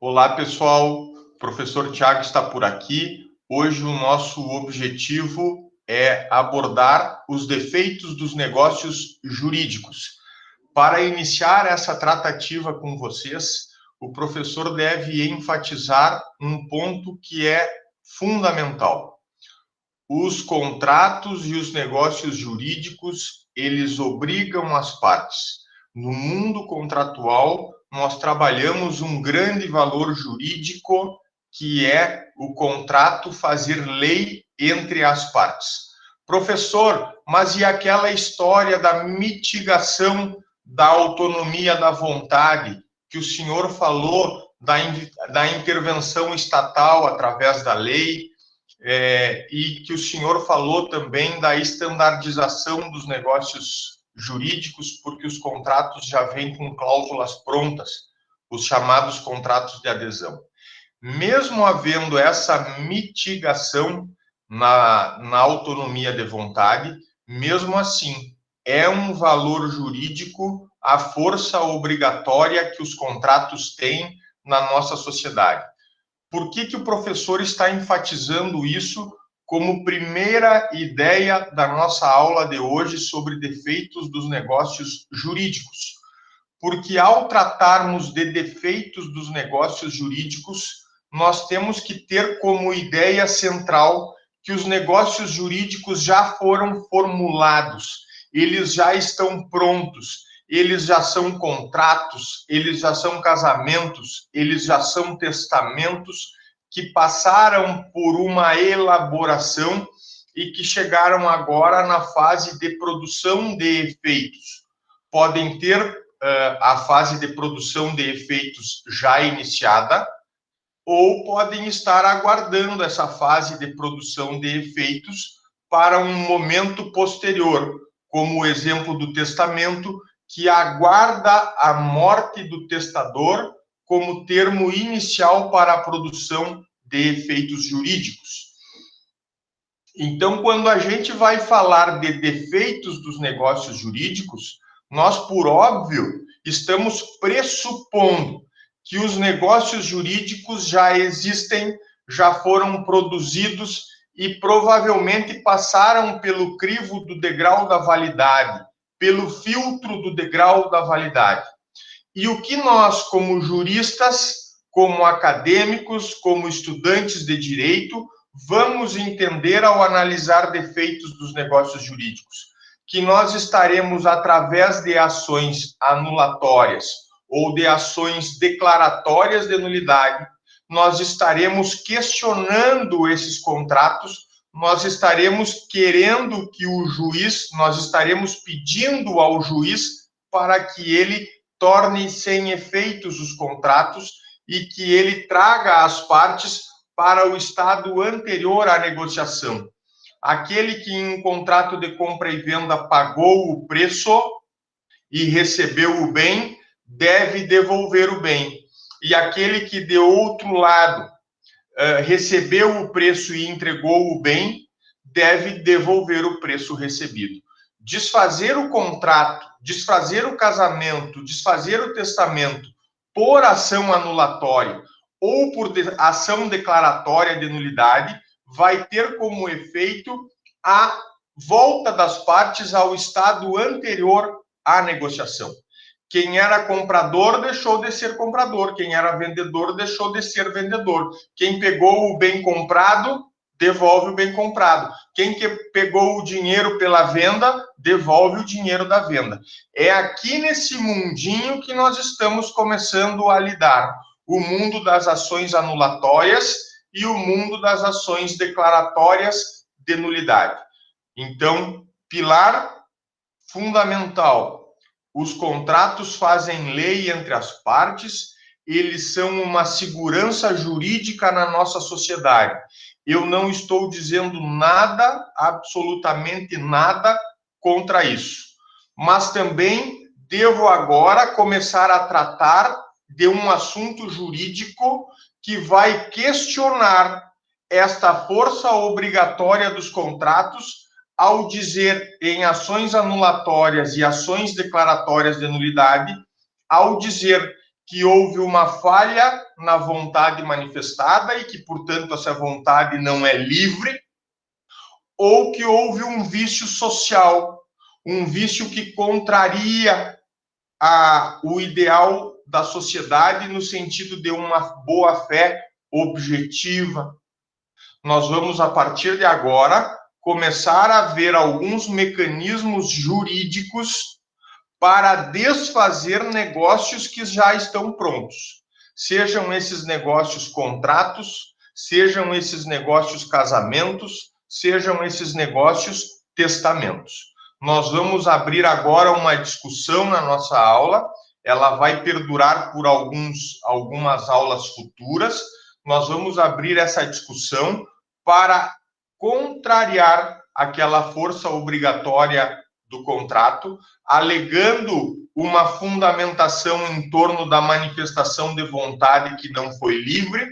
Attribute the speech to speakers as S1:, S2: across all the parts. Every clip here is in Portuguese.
S1: Olá, pessoal. O professor Tiago está por aqui. Hoje o nosso objetivo é abordar os defeitos dos negócios jurídicos. Para iniciar essa tratativa com vocês, o professor deve enfatizar um ponto que é fundamental. Os contratos e os negócios jurídicos, eles obrigam as partes. No mundo contratual, nós trabalhamos um grande valor jurídico, que é o contrato fazer lei entre as partes. Professor, mas e aquela história da mitigação da autonomia da vontade, que o senhor falou da intervenção estatal através da lei, e que o senhor falou também da estandardização dos negócios jurídicos, porque os contratos já vêm com cláusulas prontas, os chamados contratos de adesão. Mesmo havendo essa mitigação na autonomia de vontade, mesmo assim, é um valor jurídico a força obrigatória que os contratos têm na nossa sociedade. Por que o professor está enfatizando isso como primeira ideia da nossa aula de hoje sobre defeitos dos negócios jurídicos? Porque ao tratarmos de defeitos dos negócios jurídicos, nós temos que ter como ideia central que os negócios jurídicos já foram formulados, eles já estão prontos, eles já são contratos, eles já são casamentos, eles já são testamentos que passaram por uma elaboração e que chegaram agora na fase de produção de efeitos. Podem ter a fase de produção de efeitos já iniciada, ou podem estar aguardando essa fase de produção de efeitos para um momento posterior, como o exemplo do testamento, que aguarda a morte do testador como termo inicial para a produção de efeitos jurídicos. Então, quando a gente vai falar de defeitos dos negócios jurídicos, nós, por óbvio, estamos pressupondo que os negócios jurídicos já existem, já foram produzidos e provavelmente passaram pelo crivo do degrau da validade, pelo filtro do degrau da validade. E o que nós, como juristas, como acadêmicos, como estudantes de direito, vamos entender ao analisar defeitos dos negócios jurídicos? Que nós estaremos, através de ações anulatórias ou de ações declaratórias de nulidade, nós estaremos questionando esses contratos, nós estaremos querendo que o juiz, nós estaremos pedindo ao juiz para que ele torne sem efeitos os contratos e que ele traga as partes para o estado anterior à negociação. Aquele que em contrato de compra e venda pagou o preço e recebeu o bem, deve devolver o bem. E aquele que, de outro lado, recebeu o preço e entregou o bem, deve devolver o preço recebido. Desfazer o contrato, desfazer o casamento, desfazer o testamento por ação anulatória ou por ação declaratória de nulidade vai ter como efeito a volta das partes ao estado anterior à negociação. Quem era comprador deixou de ser comprador, quem era vendedor deixou de ser vendedor. Quem pegou o bem comprado, devolve o bem comprado. Quem que pegou o dinheiro pela venda, devolve o dinheiro da venda. É aqui nesse mundinho que nós estamos começando a lidar. O mundo das ações anulatórias e o mundo das ações declaratórias de nulidade. Então, pilar fundamental: os contratos fazem lei entre as partes, eles são uma segurança jurídica na nossa sociedade. Eu não estou dizendo nada, absolutamente nada, contra isso. Mas também devo agora começar a tratar de um assunto jurídico que vai questionar esta força obrigatória dos contratos ao dizer em ações anulatórias e ações declaratórias de nulidade, ao dizer que houve uma falha na vontade manifestada e que, portanto, essa vontade não é livre, ou que houve um vício social, um vício que contraria o ideal da sociedade no sentido de uma boa-fé objetiva. Nós vamos, a partir de agora, começar a ver alguns mecanismos jurídicos para desfazer negócios que já estão prontos. Sejam esses negócios contratos, sejam esses negócios casamentos, sejam esses negócios testamentos. Nós vamos abrir agora uma discussão na nossa aula, ela vai perdurar por algumas aulas futuras. Nós vamos abrir essa discussão para contrariar aquela força obrigatória do contrato, alegando uma fundamentação em torno da manifestação de vontade que não foi livre,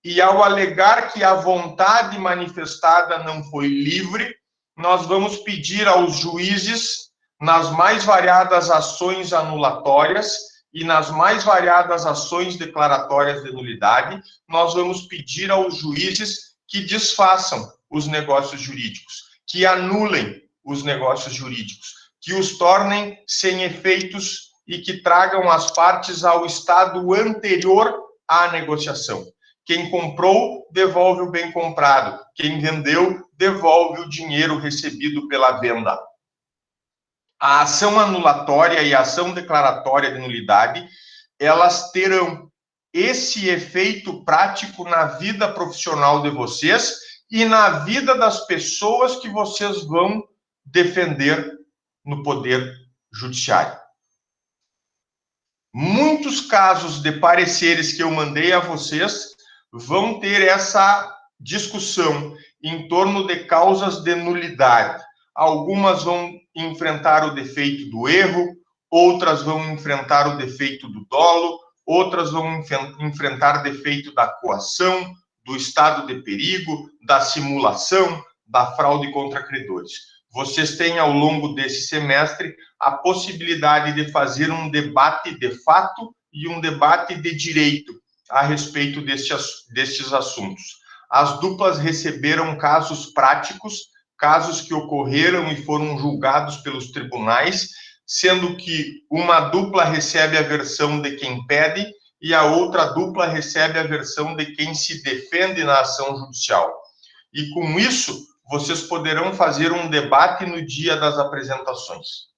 S1: e ao alegar que a vontade manifestada não foi livre, nós vamos pedir aos juízes, nas mais variadas ações anulatórias e nas mais variadas ações declaratórias de nulidade, nós vamos pedir aos juízes que desfaçam os negócios jurídicos, que anulem os negócios jurídicos, que os tornem sem efeitos e que tragam as partes ao estado anterior à negociação. Quem comprou, devolve o bem comprado. Quem vendeu, devolve o dinheiro recebido pela venda. A ação anulatória e a ação declaratória de nulidade, elas terão esse efeito prático na vida profissional de vocês e na vida das pessoas que vocês vão defender no Poder Judiciário. Muitos casos de pareceres que eu mandei a vocês vão ter essa discussão em torno de causas de nulidade. Algumas vão enfrentar o defeito do erro, outras vão enfrentar o defeito do dolo, outras vão enfrentar defeito da coação, do estado de perigo, da simulação, da fraude contra credores. Vocês têm, ao longo desse semestre, a possibilidade de fazer um debate de fato e um debate de direito a respeito destes assuntos. As duplas receberam casos práticos, casos que ocorreram e foram julgados pelos tribunais, sendo que uma dupla recebe a versão de quem pede e a outra dupla recebe a versão de quem se defende na ação judicial. E com isso, vocês poderão fazer um debate no dia das apresentações.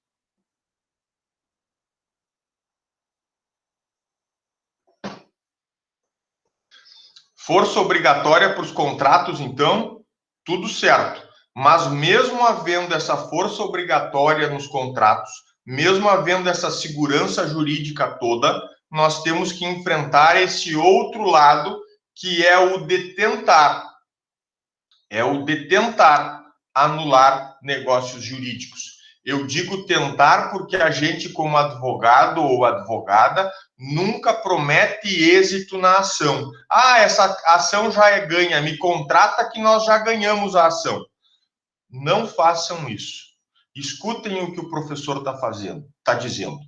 S1: Força obrigatória para os contratos, então, tudo certo. Mas mesmo havendo essa força obrigatória nos contratos, mesmo havendo essa segurança jurídica toda, nós temos que enfrentar esse outro lado, que é o de tentar. É o de tentar anular negócios jurídicos. Eu digo tentar porque a gente, como advogado ou advogada, nunca promete êxito na ação. Ah, essa ação já é ganha, me contrata que nós já ganhamos a ação. Não façam isso. Escutem o que o professor está dizendo.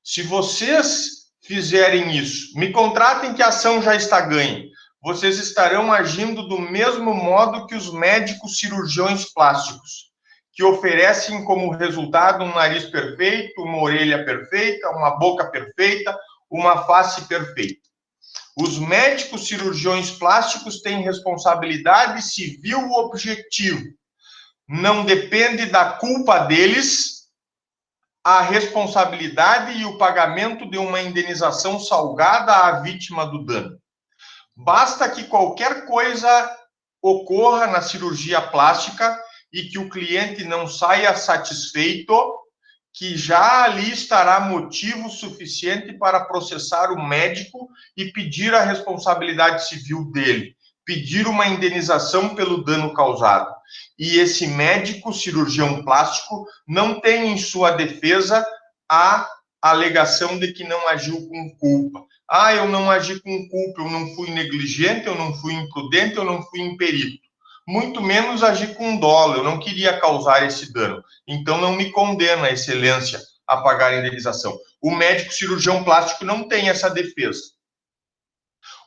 S1: Se vocês fizerem isso, me contratem que a ação já está ganha. Vocês estarão agindo do mesmo modo que os médicos cirurgiões plásticos, que oferecem como resultado um nariz perfeito, uma orelha perfeita, uma boca perfeita, uma face perfeita. Os médicos cirurgiões plásticos têm responsabilidade civil objetiva. Não depende da culpa deles a responsabilidade e o pagamento de uma indenização salgada à vítima do dano. Basta que qualquer coisa ocorra na cirurgia plástica e que o cliente não saia satisfeito, que já ali estará motivo suficiente para processar o médico e pedir a responsabilidade civil dele, pedir uma indenização pelo dano causado. E esse médico cirurgião plástico não tem em sua defesa a alegação de que não agiu com culpa. Ah, eu não agi com culpa, eu não fui negligente, eu não fui imprudente, eu não fui imperito. Muito menos agi com dolo, eu não queria causar esse dano. Então não me condena a excelência a pagar a indenização. O médico cirurgião plástico não tem essa defesa.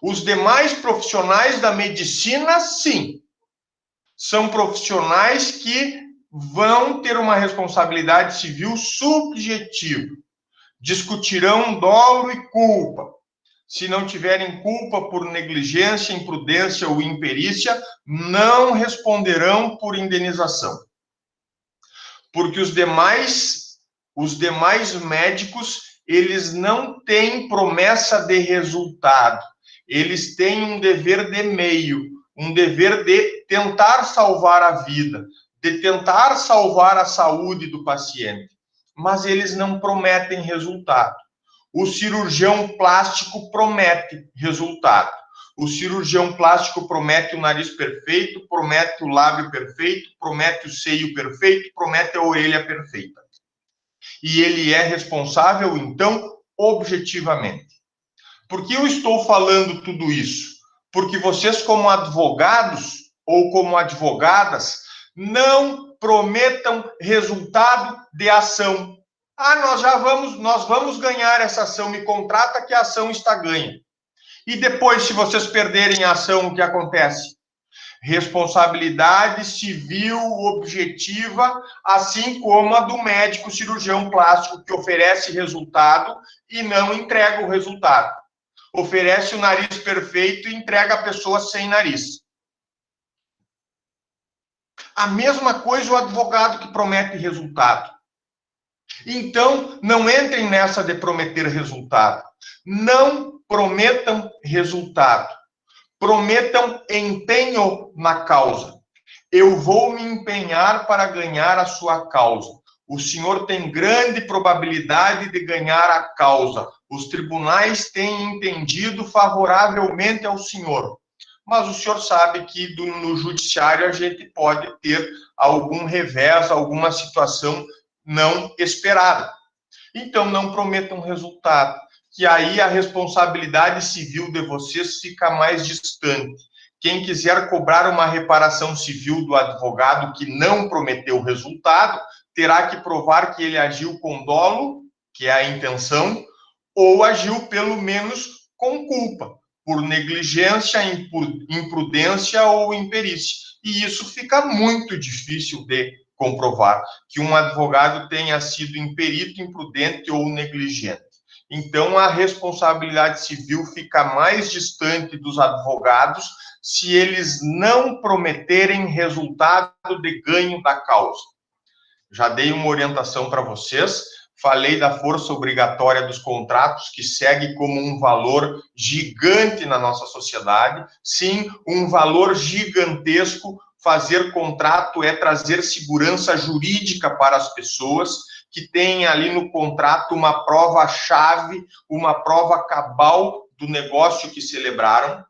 S1: Os demais profissionais da medicina, sim. São profissionais que vão ter uma responsabilidade civil subjetiva. Discutirão dolo e culpa. Se não tiverem culpa por negligência, imprudência ou imperícia, não responderão por indenização. Porque os demais médicos, eles não têm promessa de resultado. Eles têm um dever de meio, um dever de tentar salvar a vida, de tentar salvar a saúde do paciente. Mas eles não prometem resultado. O cirurgião plástico promete resultado. O cirurgião plástico promete o nariz perfeito, promete o lábio perfeito, promete o seio perfeito, promete a orelha perfeita. E ele é responsável, então, objetivamente. Por que eu estou falando tudo isso? Porque vocês, como advogados ou como advogadas, não prometam resultado de ação. Nós vamos ganhar essa ação, me contrata que a ação está ganha. E depois, se vocês perderem a ação, o que acontece? Responsabilidade civil objetiva, assim como a do médico cirurgião plástico que oferece resultado e não entrega o resultado. Oferece o nariz perfeito e entrega a pessoa sem nariz. A mesma coisa o advogado que promete resultado. Então, não entrem nessa de prometer resultado. Não prometam resultado. Prometam empenho na causa. Eu vou me empenhar para ganhar a sua causa. O senhor tem grande probabilidade de ganhar a causa. Os tribunais têm entendido favoravelmente ao senhor. Mas o senhor sabe que no judiciário a gente pode ter algum revés, alguma situação não esperada. Então, não prometam resultado, que aí a responsabilidade civil de vocês fica mais distante. Quem quiser cobrar uma reparação civil do advogado que não prometeu resultado, terá que provar que ele agiu com dolo, que é a intenção, ou agiu pelo menos com culpa, por negligência, imprudência ou imperícia. E isso fica muito difícil de comprovar, que um advogado tenha sido imperito, imprudente ou negligente. Então, a responsabilidade civil fica mais distante dos advogados se eles não prometerem resultado de ganho da causa. Já dei uma orientação para vocês, falei da força obrigatória dos contratos, que segue como um valor gigante na nossa sociedade. Sim, um valor gigantesco. Fazer contrato é trazer segurança jurídica para as pessoas, que têm ali no contrato uma prova-chave, uma prova cabal do negócio que celebraram.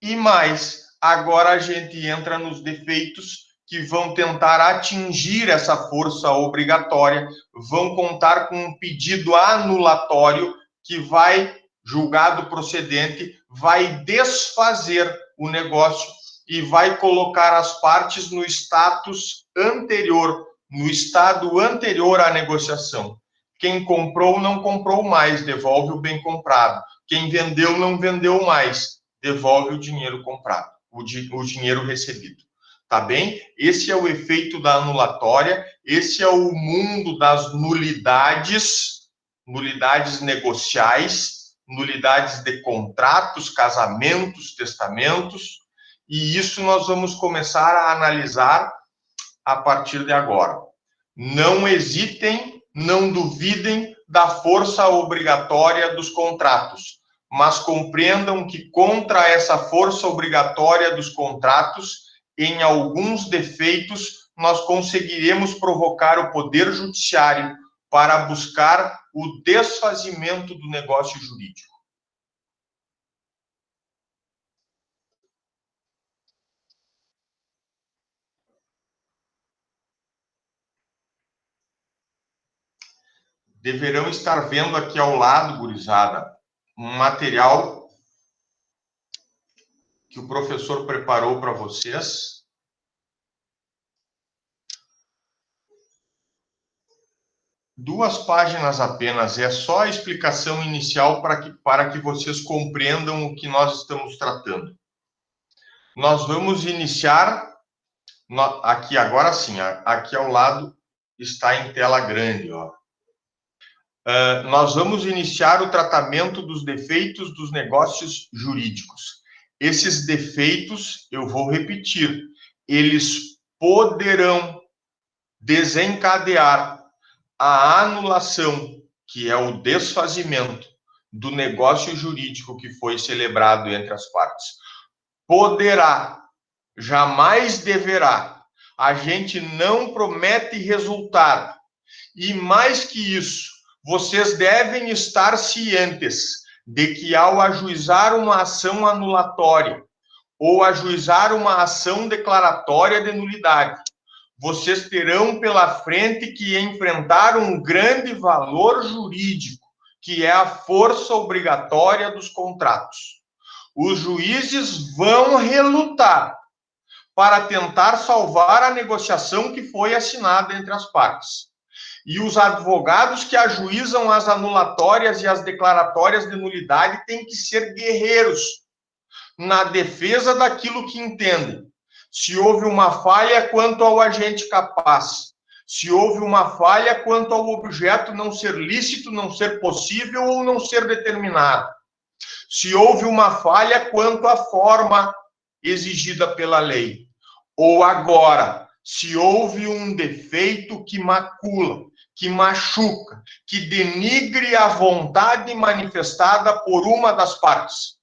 S1: E mais, agora a gente entra nos defeitos que vão tentar atingir essa força obrigatória, vão contar com um pedido anulatório que vai, julgado procedente, vai desfazer o negócio e vai colocar as partes no status anterior, no estado anterior à negociação. Quem comprou não comprou mais, devolve o bem comprado. Quem vendeu não vendeu mais, devolve o dinheiro comprado, o dinheiro recebido. Tá bem? Esse é o efeito da anulatória, esse é o mundo das nulidades, nulidades negociais, nulidades de contratos, casamentos, testamentos, e isso nós vamos começar a analisar a partir de agora. Não hesitem, não duvidem da força obrigatória dos contratos, mas compreendam que contra essa força obrigatória dos contratos, em alguns defeitos, nós conseguiremos provocar o Poder Judiciário para buscar o desfazimento do negócio jurídico. Deverão estar vendo aqui ao lado, gurizada, um material que o professor preparou para vocês. 2 páginas apenas, é só a explicação inicial para que vocês compreendam o que nós estamos tratando. Nós vamos iniciar, aqui agora sim, aqui ao lado está em tela grande, ó. Nós vamos iniciar o tratamento dos defeitos dos negócios jurídicos. Esses defeitos, eu vou repetir, eles poderão desencadear a anulação, que é o desfazimento do negócio jurídico que foi celebrado entre as partes. Poderá, jamais deverá. A gente não promete resultado. E mais que isso, vocês devem estar cientes de que ao ajuizar uma ação anulatória ou ajuizar uma ação declaratória de nulidade, vocês terão pela frente que enfrentar um grande valor jurídico, que é a força obrigatória dos contratos. Os juízes vão relutar para tentar salvar a negociação que foi assinada entre as partes. E os advogados que ajuizam as anulatórias e as declaratórias de nulidade têm que ser guerreiros na defesa daquilo que entendem. Se houve uma falha quanto ao agente capaz, se houve uma falha quanto ao objeto não ser lícito, não ser possível ou não ser determinado, se houve uma falha quanto à forma exigida pela lei, ou agora, se houve um defeito que macula, que machuca, que denigre a vontade manifestada por uma das partes.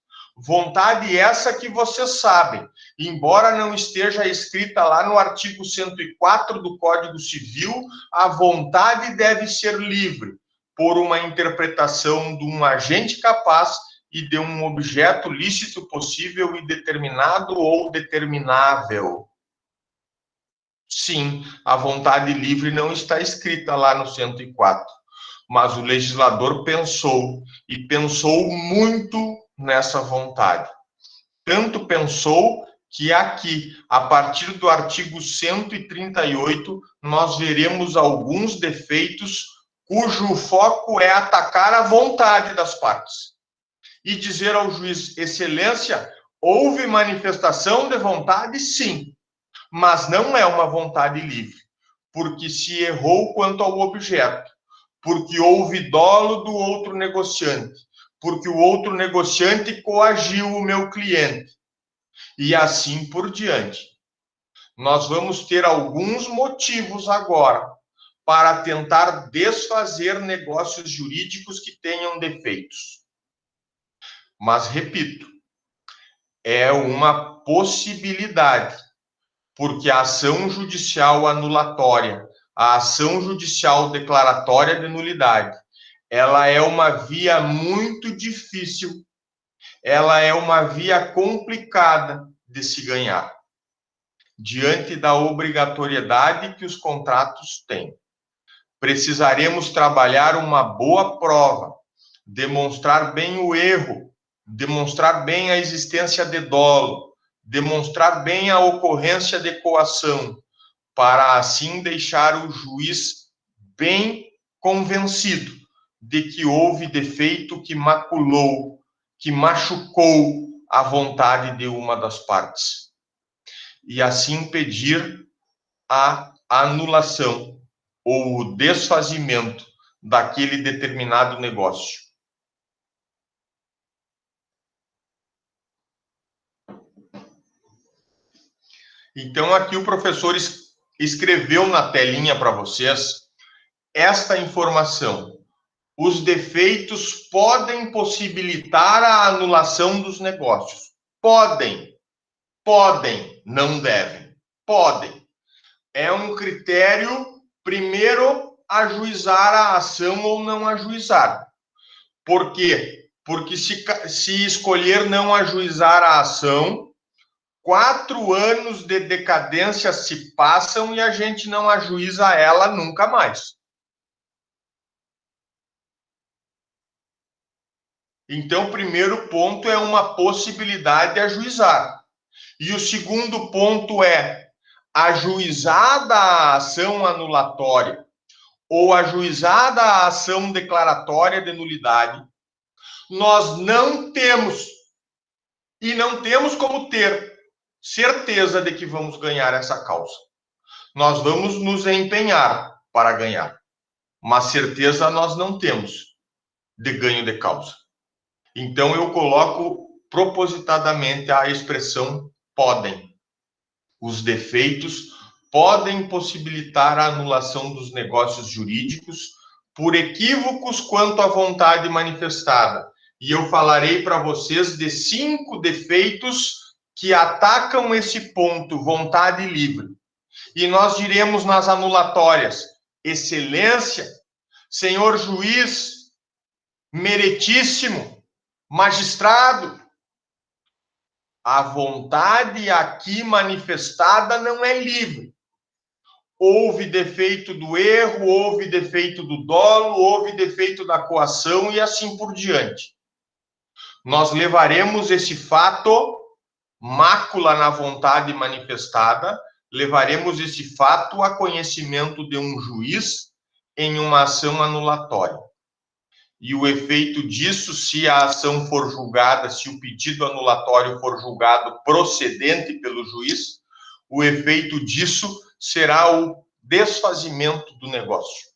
S1: Vontade essa que vocês sabem, embora não esteja escrita lá no artigo 104 do Código Civil, a vontade deve ser livre por uma interpretação de um agente capaz e de um objeto lícito, possível e determinado ou determinável. Sim, a vontade livre não está escrita lá no 104, mas o legislador pensou, e pensou muito nessa vontade. Tanto pensou que aqui, a partir do artigo 138, nós veremos alguns defeitos cujo foco é atacar a vontade das partes. E dizer ao juiz, excelência, houve manifestação de vontade, sim, mas não é uma vontade livre, porque se errou quanto ao objeto, porque houve dolo do outro negociante, porque o outro negociante coagiu o meu cliente, e assim por diante. Nós vamos ter alguns motivos agora para tentar desfazer negócios jurídicos que tenham defeitos. Mas, repito, é uma possibilidade, porque a ação judicial anulatória, a ação judicial declaratória de nulidade, ela é uma via muito difícil, ela é uma via complicada de se ganhar, diante da obrigatoriedade que os contratos têm. Precisaremos trabalhar uma boa prova, demonstrar bem o erro, demonstrar bem a existência de dolo, demonstrar bem a ocorrência de coação, para assim deixar o juiz bem convencido de que houve defeito que maculou, que machucou a vontade de uma das partes. E assim pedir a anulação ou o desfazimento daquele determinado negócio. Então, aqui o professor escreveu na telinha para vocês esta informação. Os defeitos podem possibilitar a anulação dos negócios. Podem, não devem. Podem. É um critério, primeiro, ajuizar a ação ou não ajuizar. Por quê? Porque se escolher não ajuizar a ação, 4 anos de decadência se passam e a gente não ajuiza ela nunca mais. Então, o primeiro ponto é uma possibilidade de ajuizar. E o segundo ponto é, ajuizada a ação anulatória ou ajuizada a ação declaratória de nulidade, nós não temos, e não temos como ter, certeza de que vamos ganhar essa causa. Nós vamos nos empenhar para ganhar, mas certeza nós não temos de ganho de causa. Então, eu coloco propositadamente a expressão podem. Os defeitos podem possibilitar a anulação dos negócios jurídicos por equívocos quanto à vontade manifestada. E eu falarei para vocês de 5 defeitos que atacam esse ponto, vontade livre. E nós diremos nas anulatórias: excelência, senhor juiz, meritíssimo, magistrado, a vontade aqui manifestada não é livre. Houve defeito do erro, houve defeito do dolo, houve defeito da coação e assim por diante. Nós levaremos esse fato, mácula na vontade manifestada, levaremos esse fato a conhecimento de um juiz em uma ação anulatória. E o efeito disso, se a ação for julgada, se o pedido anulatório for julgado procedente pelo juiz, o efeito disso será o desfazimento do negócio.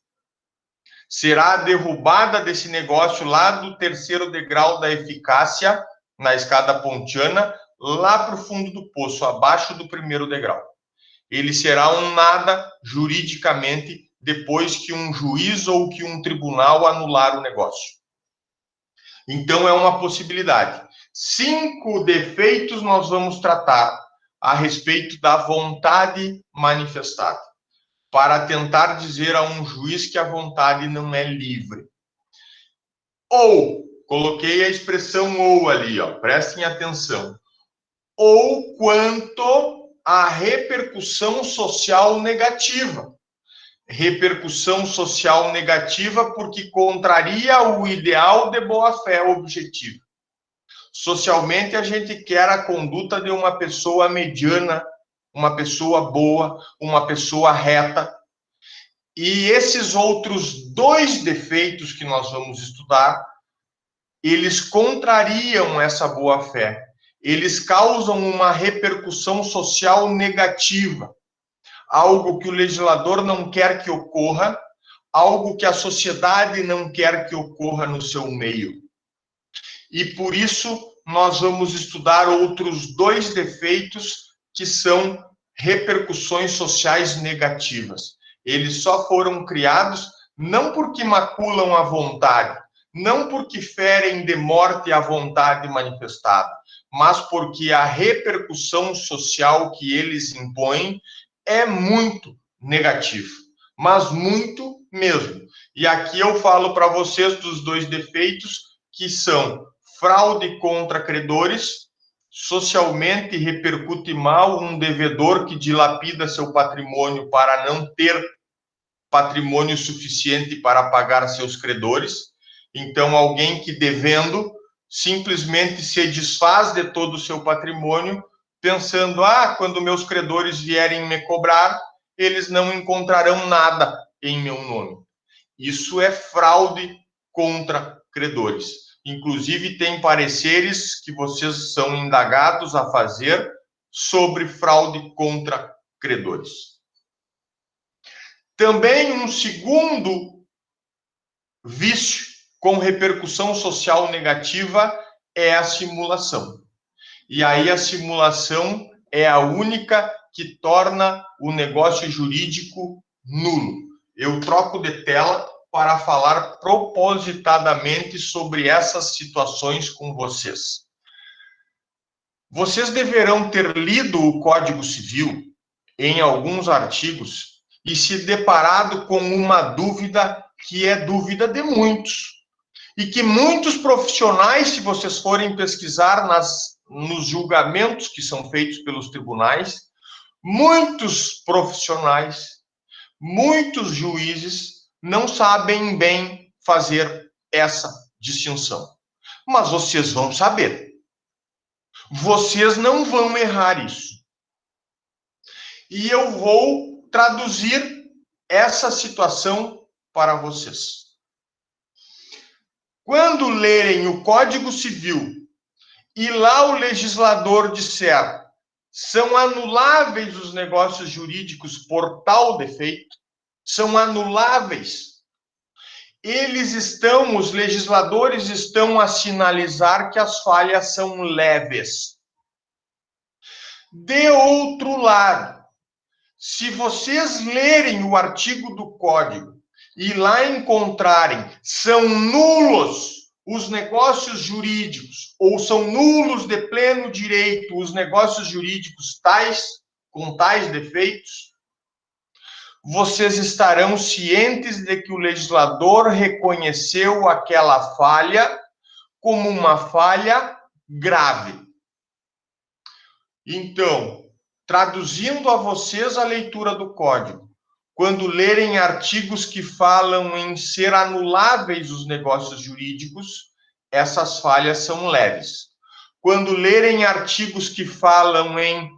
S1: Será a derrubada desse negócio lá do 3º degrau da eficácia, na escada pontiana, lá para o fundo do poço, abaixo do 1º degrau. Ele será um nada juridicamente depois que um juiz ou que um tribunal anular o negócio. Então, é uma possibilidade. 5 defeitos nós vamos tratar a respeito da vontade manifestada, para tentar dizer a um juiz que a vontade não é livre. Ou, coloquei a expressão ou ali, ó, prestem atenção. Ou quanto à repercussão social negativa. Repercussão social negativa porque contraria o ideal de boa-fé objetiva. Socialmente, a gente quer a conduta de uma pessoa mediana, uma pessoa boa, uma pessoa reta. E esses outros 2 defeitos que nós vamos estudar, eles contrariam essa boa-fé. Eles causam uma repercussão social negativa. Algo que o legislador não quer que ocorra, algo que a sociedade não quer que ocorra no seu meio. E por isso nós vamos estudar outros 2 defeitos que são repercussões sociais negativas. Eles só foram criados não porque maculam a vontade, não porque ferem de morte a vontade manifestada, mas porque a repercussão social que eles impõem é muito negativo, mas muito mesmo. E aqui eu falo para vocês dos 2 defeitos, que são fraude contra credores, socialmente repercute mal um devedor que dilapida seu patrimônio para não ter patrimônio suficiente para pagar seus credores. Então, alguém que devendo simplesmente se desfaz de todo o seu patrimônio, pensando, quando meus credores vierem me cobrar, eles não encontrarão nada em meu nome. Isso é fraude contra credores. Inclusive, tem pareceres que vocês são indagados a fazer sobre fraude contra credores. Também um segundo vício com repercussão social negativa é a simulação. E aí a simulação é a única que torna o negócio jurídico nulo. Eu troco de tela para falar propositadamente sobre essas situações com vocês. Vocês deverão ter lido o Código Civil em alguns artigos e se deparado com uma dúvida que é dúvida de muitos. E que muitos profissionais, se vocês forem pesquisar nos julgamentos que são feitos pelos tribunais, muitos profissionais, muitos juízes não sabem bem fazer essa distinção. Mas vocês vão saber. Vocês não vão errar isso. E eu vou traduzir essa situação para vocês. Quando lerem o Código Civil e lá o legislador disser são anuláveis os negócios jurídicos por tal defeito, são anuláveis, os legisladores estão a sinalizar que as falhas são leves. De outro lado, se vocês lerem o artigo do Código e lá encontrarem são nulos os negócios jurídicos, ou são nulos de pleno direito os negócios jurídicos com tais defeitos, vocês estarão cientes de que o legislador reconheceu aquela falha como uma falha grave. Então, traduzindo a vocês a leitura do Código, quando lerem artigos que falam em ser anuláveis os negócios jurídicos, essas falhas são leves. Quando lerem artigos que falam em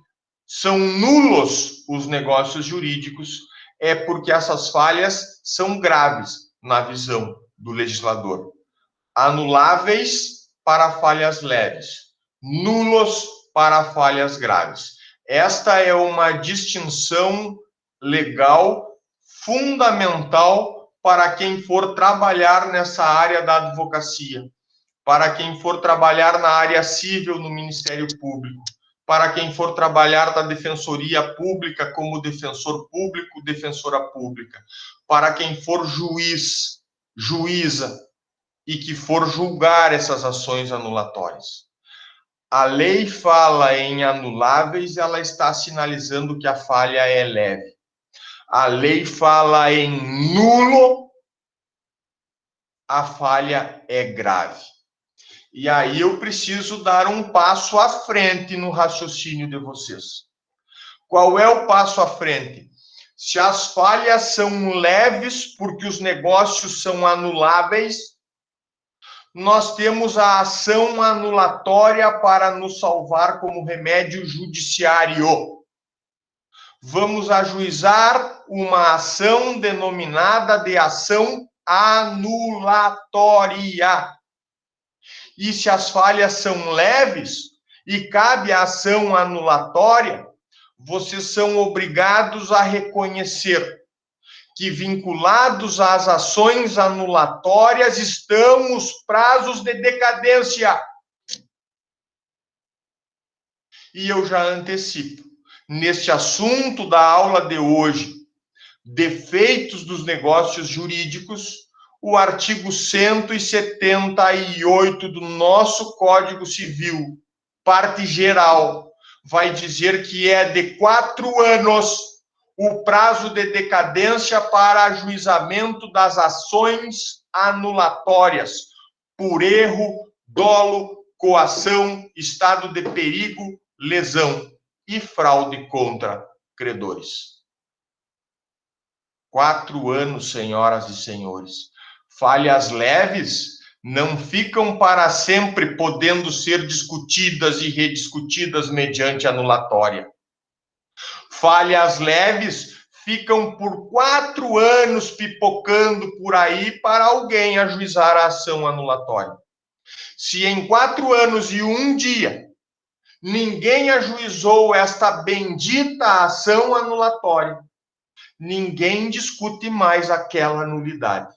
S1: são nulos os negócios jurídicos, é porque essas falhas são graves na visão do legislador. Anuláveis para falhas leves, nulos para falhas graves. Esta é uma distinção legal fundamental para quem for trabalhar nessa área da advocacia, para quem for trabalhar na área civil no Ministério Público, para quem for trabalhar na defensoria pública como defensor público, defensora pública, para quem for juiz, juíza e que for julgar essas ações anulatórias. A lei fala em anuláveis, ela está sinalizando que a falha é leve. A lei fala em nulo, a falha é grave. E aí eu preciso dar um passo à frente no raciocínio de vocês. Qual é o passo à frente? Se as falhas são leves porque os negócios são anuláveis, nós temos a ação anulatória para nos salvar como remédio judiciário. Vamos ajuizar uma ação denominada de ação anulatória. E se as falhas são leves e cabe a ação anulatória, vocês são obrigados a reconhecer que vinculados às ações anulatórias estão os prazos de decadência. E eu já antecipo, neste assunto da aula de hoje, defeitos dos negócios jurídicos, o artigo 178 do nosso Código Civil, parte geral, vai dizer que é de 4 anos o prazo de decadência para ajuizamento das ações anulatórias por erro, dolo, coação, estado de perigo, lesão e fraude contra credores. 4 anos, senhoras e senhores. Falhas leves não ficam para sempre podendo ser discutidas e rediscutidas mediante anulatória. Falhas leves ficam por 4 anos pipocando por aí para alguém ajuizar a ação anulatória. Se em 4 anos e 1 dia ninguém ajuizou esta bendita ação anulatória, ninguém discute mais aquela nulidade.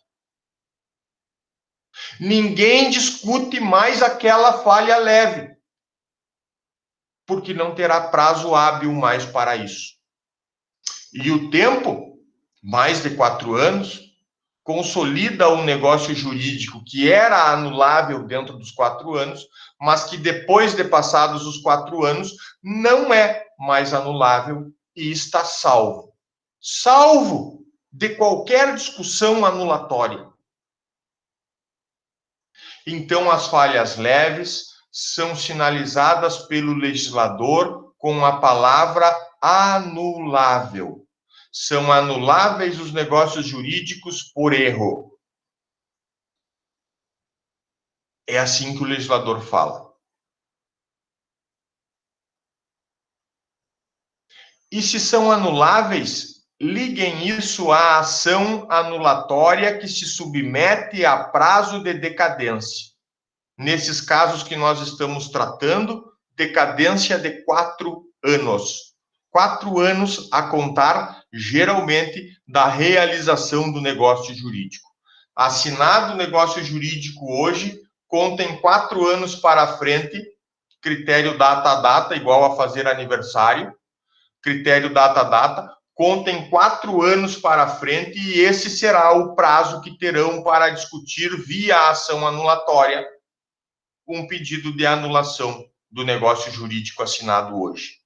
S1: Ninguém discute mais aquela falha leve, porque não terá prazo hábil mais para isso. E o tempo, mais de 4 anos, consolida um negócio jurídico que era anulável dentro dos 4 anos, mas que depois de passados os 4 anos, não é mais anulável e está salvo. Salvo de qualquer discussão anulatória. Então, as falhas leves são sinalizadas pelo legislador com a palavra anulável. São anuláveis os negócios jurídicos por erro. É assim que o legislador fala. E se são anuláveis, liguem isso à ação anulatória que se submete a prazo de decadência. Nesses casos que nós estamos tratando, decadência de 4 anos. 4 anos a contar, geralmente, da realização do negócio jurídico. Assinado o negócio jurídico hoje, contem 4 anos para frente, critério data-data, igual a fazer aniversário, critério data-data, contem 4 anos para frente e esse será o prazo que terão para discutir via ação anulatória um pedido de anulação do negócio jurídico assinado hoje.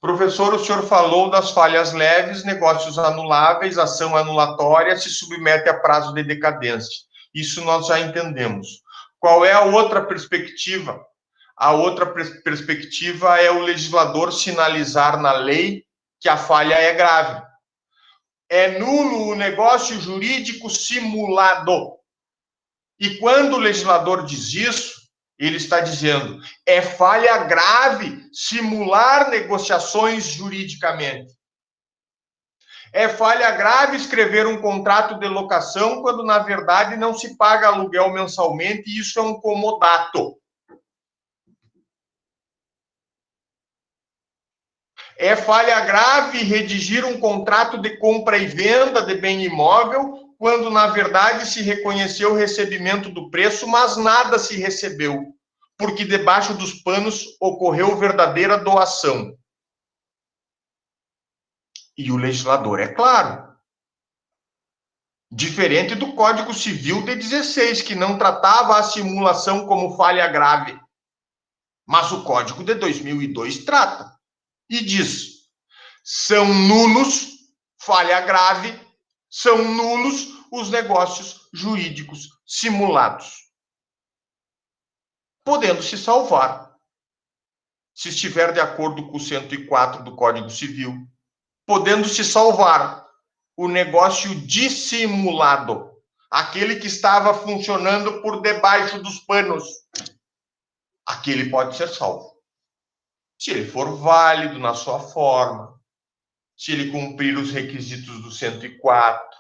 S1: Professor, o senhor falou das falhas leves, negócios anuláveis, ação anulatória, se submete a prazo de decadência. Isso nós já entendemos. Qual é a outra perspectiva? A outra perspectiva é o legislador sinalizar na lei que a falha é grave. É nulo o negócio jurídico simulado. E quando o legislador diz isso, ele está dizendo, é falha grave simular negociações juridicamente. É falha grave escrever um contrato de locação quando, na verdade, não se paga aluguel mensalmente e isso é um comodato. É falha grave redigir um contrato de compra e venda de bem imóvel quando, na verdade, se reconheceu o recebimento do preço, mas nada se recebeu, porque debaixo dos panos ocorreu verdadeira doação. E o legislador é claro. Diferente do Código Civil de 16, que não tratava a simulação como falha grave. Mas o Código de 2002 trata. E diz, são nulos, falha grave, são nulos os negócios jurídicos simulados. Podendo se salvar, se estiver de acordo com o 104 do Código Civil, podendo se salvar o negócio dissimulado, aquele que estava funcionando por debaixo dos panos, aquele pode ser salvo. Se ele for válido na sua forma, se ele cumprir os requisitos do 104,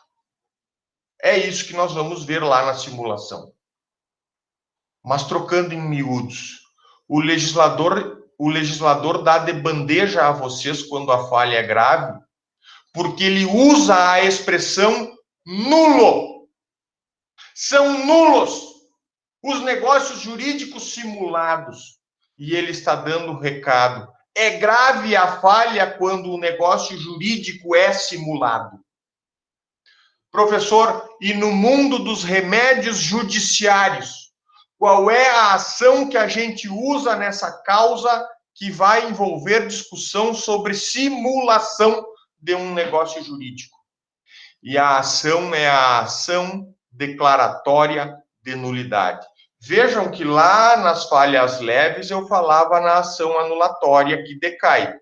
S1: é isso que nós vamos ver lá na simulação. Mas trocando em miúdos, o legislador dá de bandeja a vocês quando a falha é grave, porque ele usa a expressão nulo. São nulos os negócios jurídicos simulados. E ele está dando o recado. É grave a falha quando o negócio jurídico é simulado. Professor, e no mundo dos remédios judiciários, qual é a ação que a gente usa nessa causa que vai envolver discussão sobre simulação de um negócio jurídico? E a ação é a ação declaratória de nulidade. Vejam que lá nas falhas leves eu falava na ação anulatória que decai.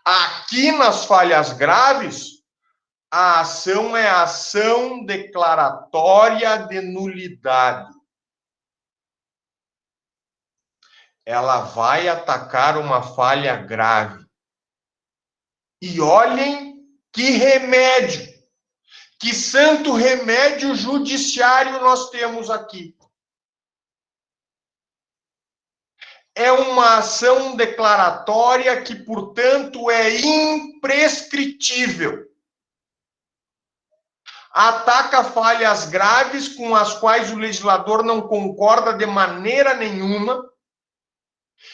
S1: Aqui nas falhas graves, a ação é a ação declaratória de nulidade. Ela vai atacar uma falha grave. E olhem que remédio, que santo remédio judiciário nós temos aqui. É uma ação declaratória que, portanto, é imprescritível. Ataca falhas graves com as quais o legislador não concorda de maneira nenhuma,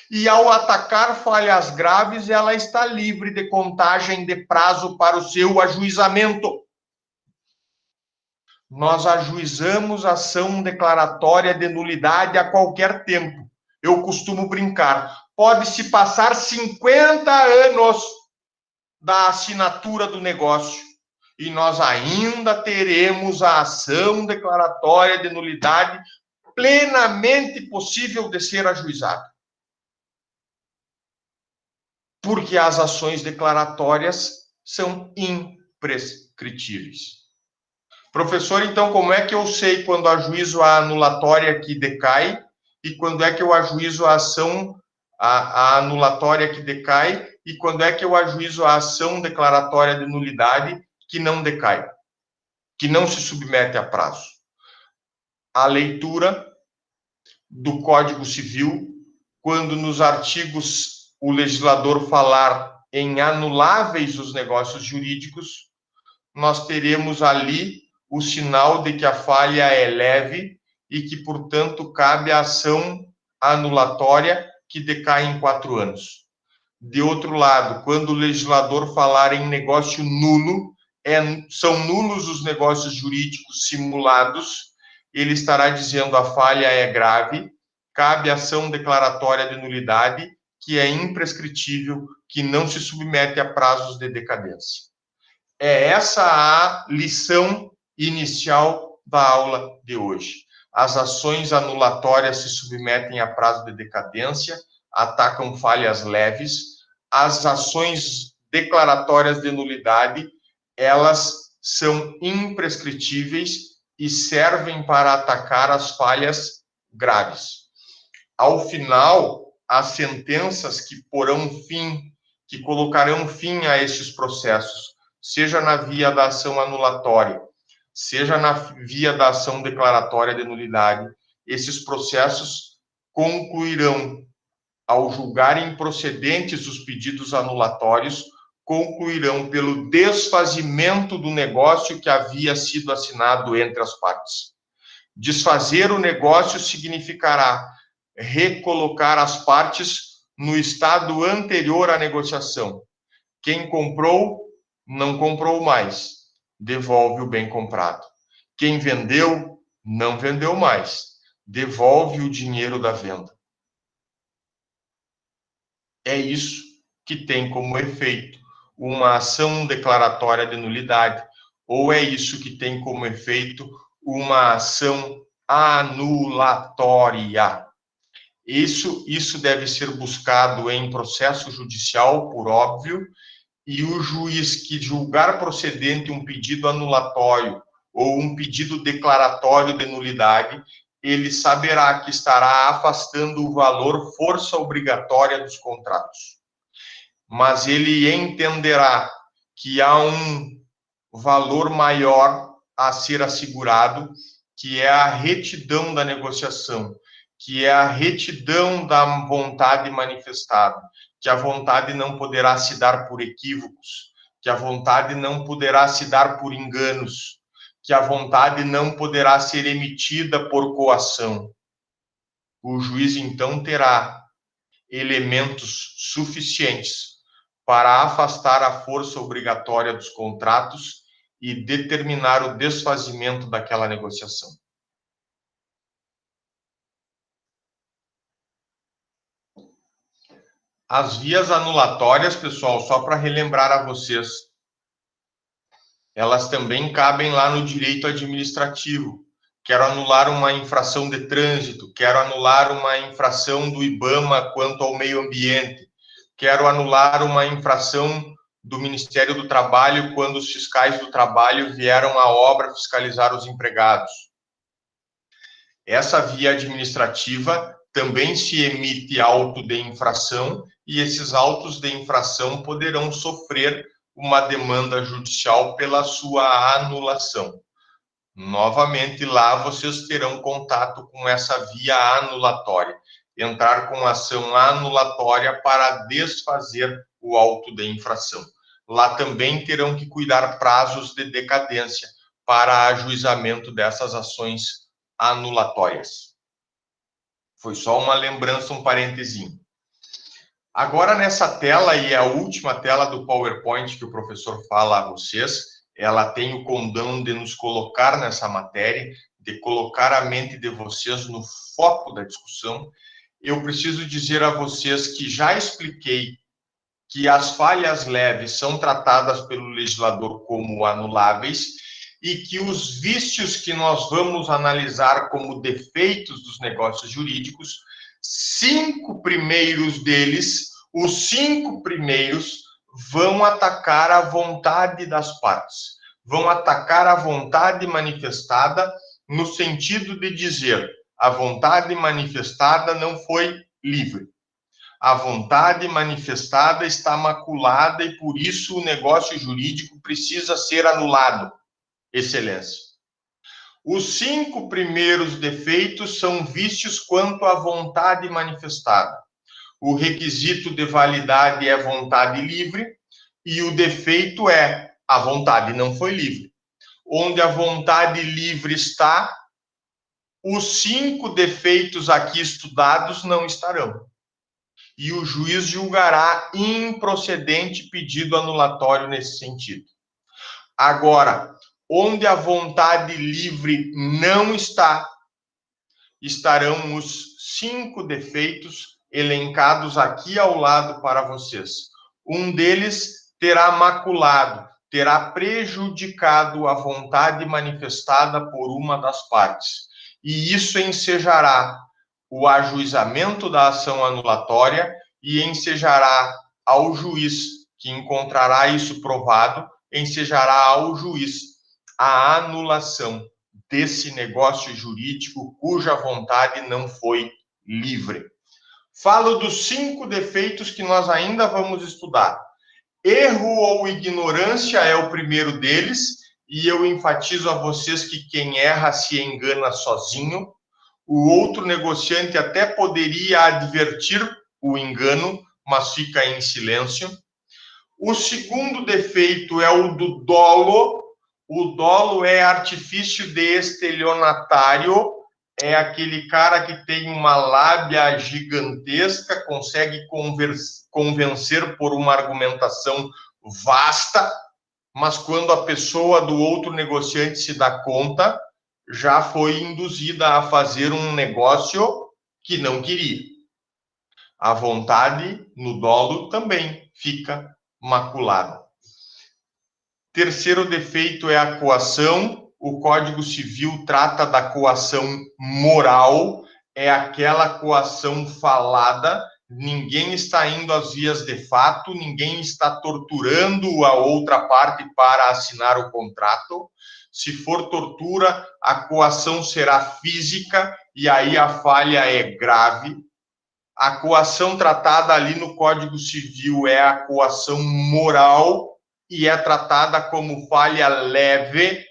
S1: e ao atacar falhas graves, ela está livre de contagem de prazo para o seu ajuizamento. Nós ajuizamos ação declaratória de nulidade a qualquer tempo. Eu costumo brincar. Pode-se passar 50 anos da assinatura do negócio e nós ainda teremos a ação declaratória de nulidade plenamente possível de ser ajuizada. Porque as ações declaratórias são imprescritíveis. Professor, então, como é que eu sei quando ajuizo a anulatória que decai e quando é que eu ajuizo a ação a anulatória que decai e quando é que eu ajuizo a ação declaratória de nulidade que não decai, que não se submete a prazo. A leitura do Código Civil, quando nos artigos o legislador falar em anuláveis os negócios jurídicos, nós teremos ali o sinal de que a falha é leve e que, portanto, cabe a ação anulatória que decai em 4 anos. De outro lado, quando o legislador falar em negócio nulo, são nulos os negócios jurídicos simulados, ele estará dizendo a falha é grave, cabe ação declaratória de nulidade, que é imprescritível, que não se submete a prazos de decadência. É essa a lição inicial da aula de hoje. As ações anulatórias se submetem a prazo de decadência, atacam falhas leves. As ações declaratórias de nulidade, elas são imprescritíveis e servem para atacar as falhas graves. Ao final, as sentenças que porão fim, que colocarão fim a esses processos, seja na via da ação anulatória, seja na via da ação declaratória de nulidade, esses processos concluirão, ao julgarem procedentes os pedidos anulatórios, concluirão pelo desfazimento do negócio que havia sido assinado entre as partes. Desfazer o negócio significará recolocar as partes no estado anterior à negociação. Quem comprou, não comprou mais, devolve o bem comprado. Quem vendeu, não vendeu mais, devolve o dinheiro da venda. É isso que tem como efeito uma ação declaratória de nulidade, ou é isso que tem como efeito uma ação anulatória. Isso deve ser buscado em processo judicial, por óbvio, e o juiz que julgar procedente um pedido anulatório ou um pedido declaratório de nulidade, ele saberá que estará afastando o valor força obrigatória dos contratos. Mas ele entenderá que há um valor maior a ser assegurado, que é a retidão da negociação, que é a retidão da vontade manifestada, que a vontade não poderá se dar por equívocos, que a vontade não poderá se dar por enganos, que a vontade não poderá ser emitida por coação. O juiz, então, terá elementos suficientes para afastar a força obrigatória dos contratos e determinar o desfazimento daquela negociação. As vias anulatórias, pessoal, só para relembrar a vocês, elas também cabem lá no direito administrativo. Quero anular uma infração de trânsito, quero anular uma infração do IBAMA quanto ao meio ambiente, quero anular uma infração do Ministério do Trabalho quando os fiscais do trabalho vieram à obra fiscalizar os empregados. Essa via administrativa também se emite auto de infração e esses autos de infração poderão sofrer uma demanda judicial pela sua anulação. Novamente, lá vocês terão contato com essa via anulatória. Entrar com ação anulatória para desfazer o auto de infração. Lá também terão que cuidar prazos de decadência para ajuizamento dessas ações anulatórias. Foi só uma lembrança, um parentezinho. Agora, nessa tela, e a última tela do PowerPoint que o professor fala a vocês, ela tem o condão de nos colocar nessa matéria, de colocar a mente de vocês no foco da discussão. Eu preciso dizer a vocês que já expliquei que as falhas leves são tratadas pelo legislador como anuláveis e que os vícios que nós vamos analisar como defeitos dos negócios jurídicos, 5 primeiros deles, os 5 primeiros vão atacar a vontade das partes, vão atacar a vontade manifestada no sentido de dizer a vontade manifestada não foi livre. A vontade manifestada está maculada e, por isso, o negócio jurídico precisa ser anulado. Excelência. Os 5 primeiros defeitos são vícios quanto à vontade manifestada. O requisito de validade é vontade livre e o defeito é a vontade não foi livre. Onde a vontade livre está, os 5 defeitos aqui estudados não estarão. E o juiz julgará improcedente pedido anulatório nesse sentido. Agora, onde a vontade livre não está, estarão os 5 defeitos elencados aqui ao lado para vocês. Um deles terá maculado, terá prejudicado a vontade manifestada por uma das partes. E isso ensejará o ajuizamento da ação anulatória e ensejará ao juiz, que encontrará isso provado, ensejará ao juiz a anulação desse negócio jurídico cuja vontade não foi livre. Falo dos 5 defeitos que nós ainda vamos estudar. Erro ou ignorância é o primeiro deles, e eu enfatizo a vocês que quem erra se engana sozinho. O outro negociante até poderia advertir o engano, mas fica em silêncio. O segundo defeito é o do dolo. O dolo é artifício de estelionatário, é aquele cara que tem uma lábia gigantesca, consegue convencer por uma argumentação vasta, mas quando a pessoa do outro negociante se dá conta, já foi induzida a fazer um negócio que não queria. A vontade no dolo também fica maculada. Terceiro defeito é a coação. O Código Civil trata da coação moral, é aquela coação falada. Ninguém está indo às vias de fato, ninguém está torturando a outra parte para assinar o contrato. Se for tortura, a coação será física e aí a falha é grave. A coação tratada ali no Código Civil é a coação moral e é tratada como falha leve.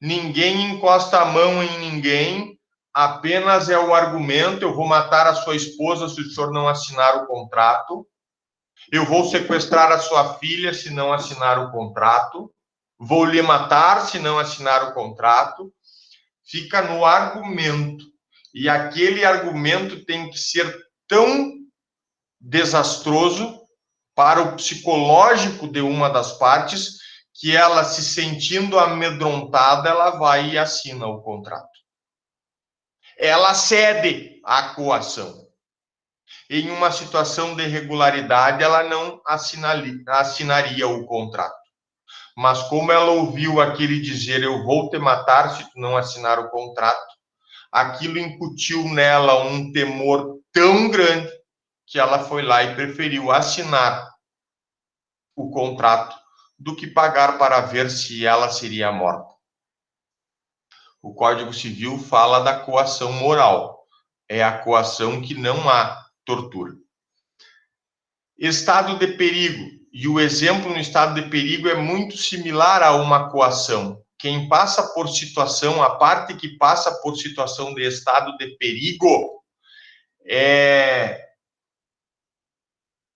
S1: Ninguém encosta a mão em ninguém, apenas é o argumento: eu vou matar a sua esposa se o senhor não assinar o contrato, eu vou sequestrar a sua filha se não assinar o contrato, vou lhe matar se não assinar o contrato. Fica no argumento. E aquele argumento tem que ser tão desastroso para o psicológico de uma das partes que ela, se sentindo amedrontada, ela vai e assina o contrato. Ela cede à coação. Em uma situação de irregularidade, ela não assinaria o contrato. Mas como ela ouviu aquele dizer: eu vou te matar se tu não assinar o contrato, aquilo incutiu nela um temor tão grande que ela foi lá e preferiu assinar o contrato do que pagar para ver se ela seria morta. O Código Civil fala da coação moral. É a coação que não há tortura. Estado de perigo. E o exemplo no estado de perigo é muito similar a uma coação. Quem passa por situação, a parte que passa por situação de estado de perigo,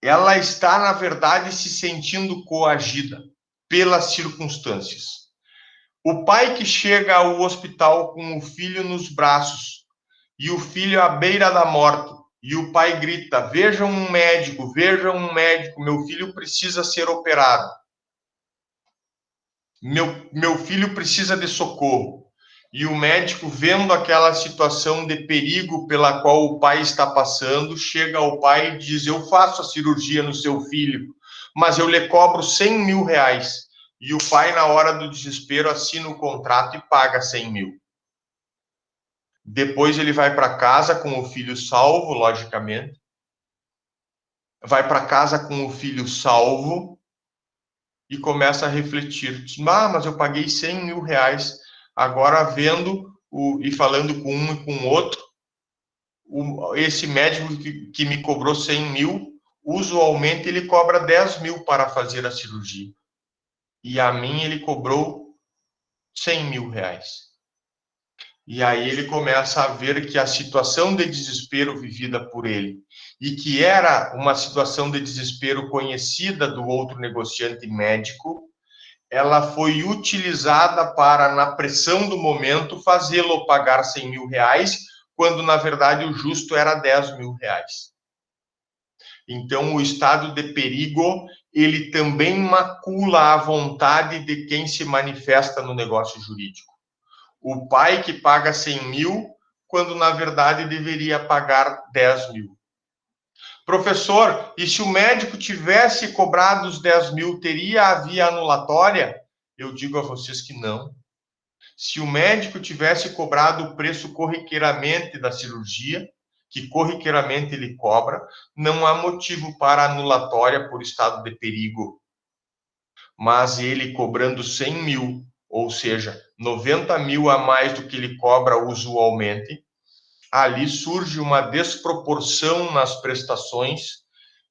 S1: ela está, na verdade, se sentindo coagida pelas circunstâncias. O pai que chega ao hospital com o filho nos braços e o filho à beira da morte, e o pai grita: vejam um médico, meu filho precisa ser operado. Meu filho precisa de socorro. E o médico, vendo aquela situação de perigo pela qual o pai está passando, chega ao pai e diz: eu faço a cirurgia no seu filho, mas eu lhe cobro 100 mil reais. E o pai, na hora do desespero, assina o contrato e paga 100 mil. Depois ele vai para casa com o filho salvo, logicamente. Vai para casa com o filho salvo e começa a refletir. Mas eu paguei 100 mil reais. Agora, vendo e falando com um e com o outro, esse médico que me cobrou 100 mil, usualmente ele cobra 10 mil para fazer a cirurgia. E a mim ele cobrou 100 mil reais. E aí ele começa a ver que a situação de desespero vivida por ele, e que era uma situação de desespero conhecida do outro negociante médico, ela foi utilizada para, na pressão do momento, fazê-lo pagar 100 mil reais, quando, na verdade, o justo era 10 mil reais. Então, o estado de perigo, ele também macula a vontade de quem se manifesta no negócio jurídico. O pai que paga 100 mil, quando, na verdade, deveria pagar 10 mil. Professor, e se o médico tivesse cobrado os 10 mil, teria a via anulatória? Eu digo a vocês que não. Se o médico tivesse cobrado o preço corriqueiramente da cirurgia, que corriqueiramente ele cobra, não há motivo para anulatória por estado de perigo. Mas ele cobrando 100 mil, ou seja, 90 mil a mais do que ele cobra usualmente, ali surge uma desproporção nas prestações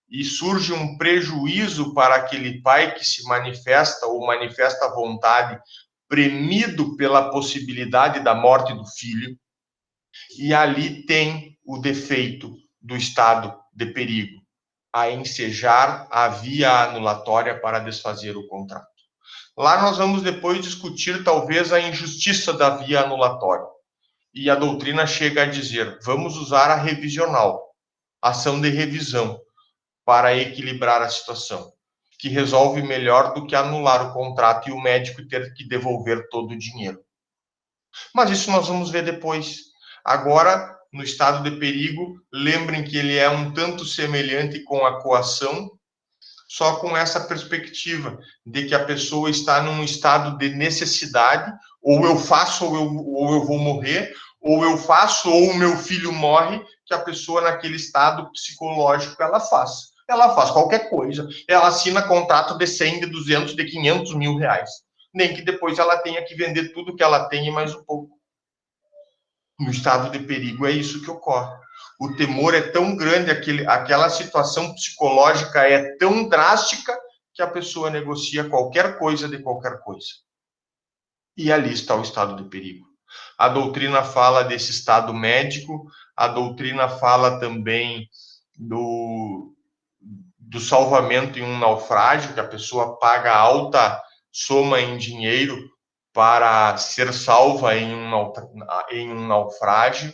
S1: e surge um prejuízo para aquele pai que se manifesta ou manifesta a vontade, premido pela possibilidade da morte do filho, e ali tem o defeito do estado de perigo, a ensejar a via anulatória para desfazer o contrato. Lá nós vamos depois discutir talvez a injustiça da via anulatória. E a doutrina chega a dizer, vamos usar a revisional, ação de revisão, para equilibrar a situação, que resolve melhor do que anular o contrato e o médico ter que devolver todo o dinheiro. Mas isso nós vamos ver depois. Agora, no estado de perigo, lembrem que ele é um tanto semelhante com a coação, só com essa perspectiva de que a pessoa está num estado de necessidade, ou eu faço ou eu vou morrer, ou eu faço ou o meu filho morre, que a pessoa naquele estado psicológico ela faz. Ela faz qualquer coisa. Ela assina contrato de 100, de 200, de 500 mil reais. Nem que depois ela tenha que vender tudo que ela tem e mais um pouco. No estado de perigo é isso que ocorre. O temor é tão grande, aquela situação psicológica é tão drástica que a pessoa negocia qualquer coisa de qualquer coisa. E ali está o estado de perigo. A doutrina fala desse estado médico, a doutrina fala também do salvamento em um naufrágio, que a pessoa paga alta soma em dinheiro para ser salva em um naufrágio,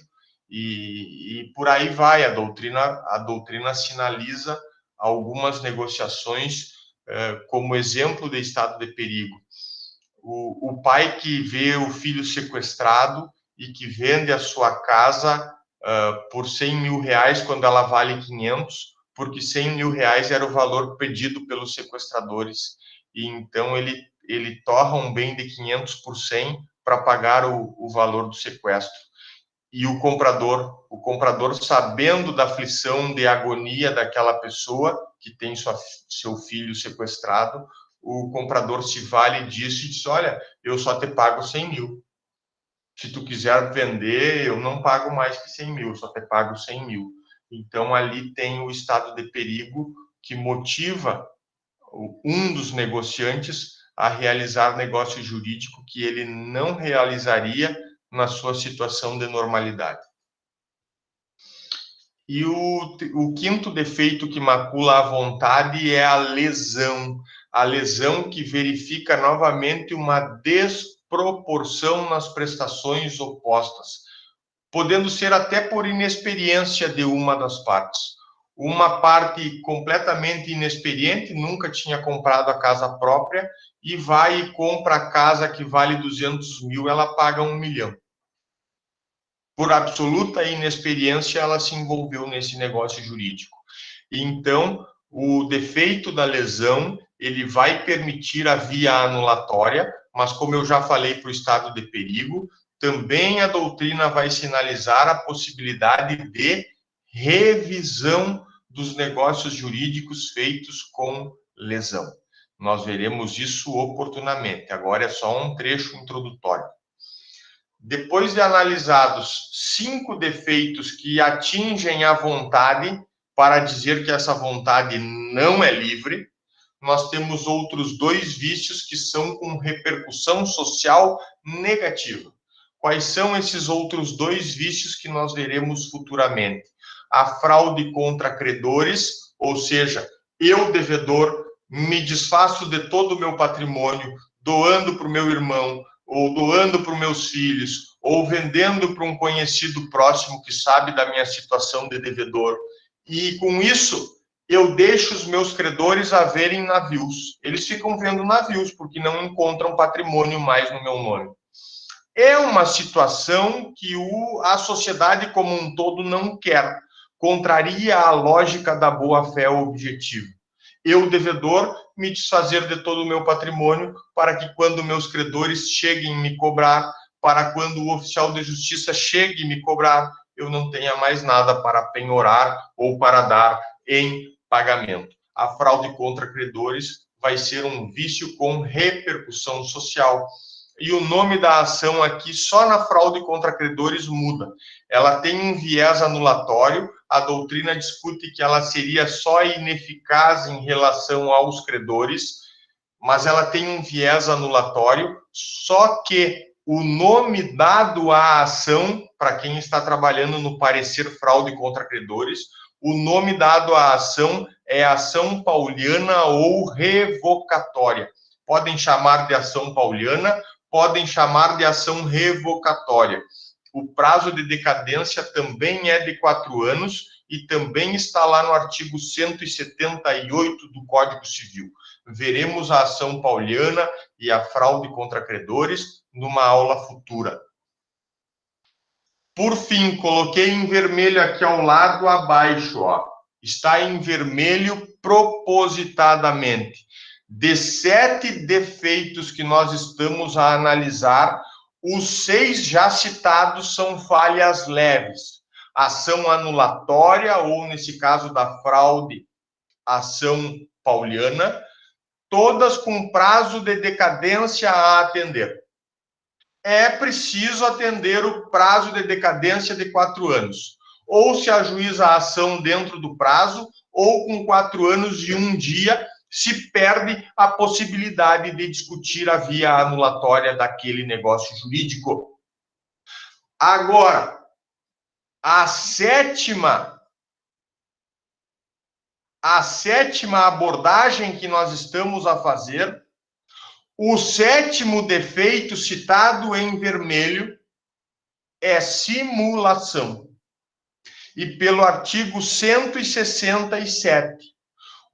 S1: e por aí vai. A doutrina sinaliza algumas negociações como exemplo de estado de perigo. O pai que vê o filho sequestrado e que vende a sua casa por 100 mil reais quando ela vale 500, porque 100 mil reais era o valor pedido pelos sequestradores. E então ele torra um bem de 500 por 100 para pagar o valor do sequestro. E o comprador sabendo da aflição, de agonia daquela pessoa que tem seu filho sequestrado, o comprador se vale disso e diz, olha, eu só te pago 100 mil. Se tu quiser vender, eu não pago mais que 100 mil, só te pago 100 mil. Então, ali tem o estado de perigo que motiva um dos negociantes a realizar negócio jurídico que ele não realizaria na sua situação de normalidade. E o quinto defeito que macula a vontade é a lesão que verifica novamente uma desproporção nas prestações opostas, podendo ser até por inexperiência de uma das partes. Uma parte completamente inexperiente, nunca tinha comprado a casa própria, e vai e compra a casa que vale 200 mil, ela paga 1 milhão. Por absoluta inexperiência, ela se envolveu nesse negócio jurídico. Então, o defeito da lesão, ele vai permitir a via anulatória, mas como eu já falei para o estado de perigo, também a doutrina vai sinalizar a possibilidade de revisão dos negócios jurídicos feitos com lesão. Nós veremos isso oportunamente. Agora é só um trecho introdutório. Depois de analisados 5 defeitos que atingem a vontade, para dizer que essa vontade não é livre, nós temos outros 2 vícios que são com repercussão social negativa. Quais são esses outros 2 vícios que nós veremos futuramente? A fraude contra credores, ou seja, eu, devedor, me desfaço de todo o meu patrimônio, doando para o meu irmão, ou doando para os meus filhos, ou vendendo para um conhecido próximo que sabe da minha situação de devedor. E com isso, eu deixo os meus credores a verem navios. Eles ficam vendo navios, porque não encontram patrimônio mais no meu nome. É uma situação que a sociedade como um todo não quer. Contraria a lógica da boa-fé objetiva. Eu, devedor, me desfazer de todo o meu patrimônio para que quando meus credores cheguem me cobrar, para quando o oficial de justiça chegue me cobrar, eu não tenha mais nada para penhorar ou para dar em pagamento. A fraude contra credores vai ser um vício com repercussão social. E o nome da ação aqui, só na fraude contra credores, muda. Ela tem um viés anulatório, a doutrina discute que ela seria só ineficaz em relação aos credores, mas ela tem um viés anulatório, só que o nome dado à ação, para quem está trabalhando no parecer fraude contra credores, o nome dado à ação é ação pauliana ou revocatória. Podem chamar de ação pauliana, podem chamar de ação revocatória. O prazo de decadência também é de 4 anos e também está lá no artigo 178 do Código Civil. Veremos a ação pauliana e a fraude contra credores numa aula futura. Por fim, coloquei em vermelho aqui ao lado abaixo, ó. Está em vermelho propositadamente. De 7 defeitos que nós estamos a analisar, os 6 já citados são falhas leves. Ação anulatória, ou nesse caso da fraude, ação pauliana, todas com prazo de decadência a atender. É preciso atender o prazo de decadência de 4 anos. Ou se ajuiza a ação dentro do prazo, ou com 4 anos e 1 dia, se perde a possibilidade de discutir a via anulatória daquele negócio jurídico. Agora, a sétima abordagem que nós estamos a fazer, o 7º defeito citado em vermelho é simulação. E pelo artigo 167,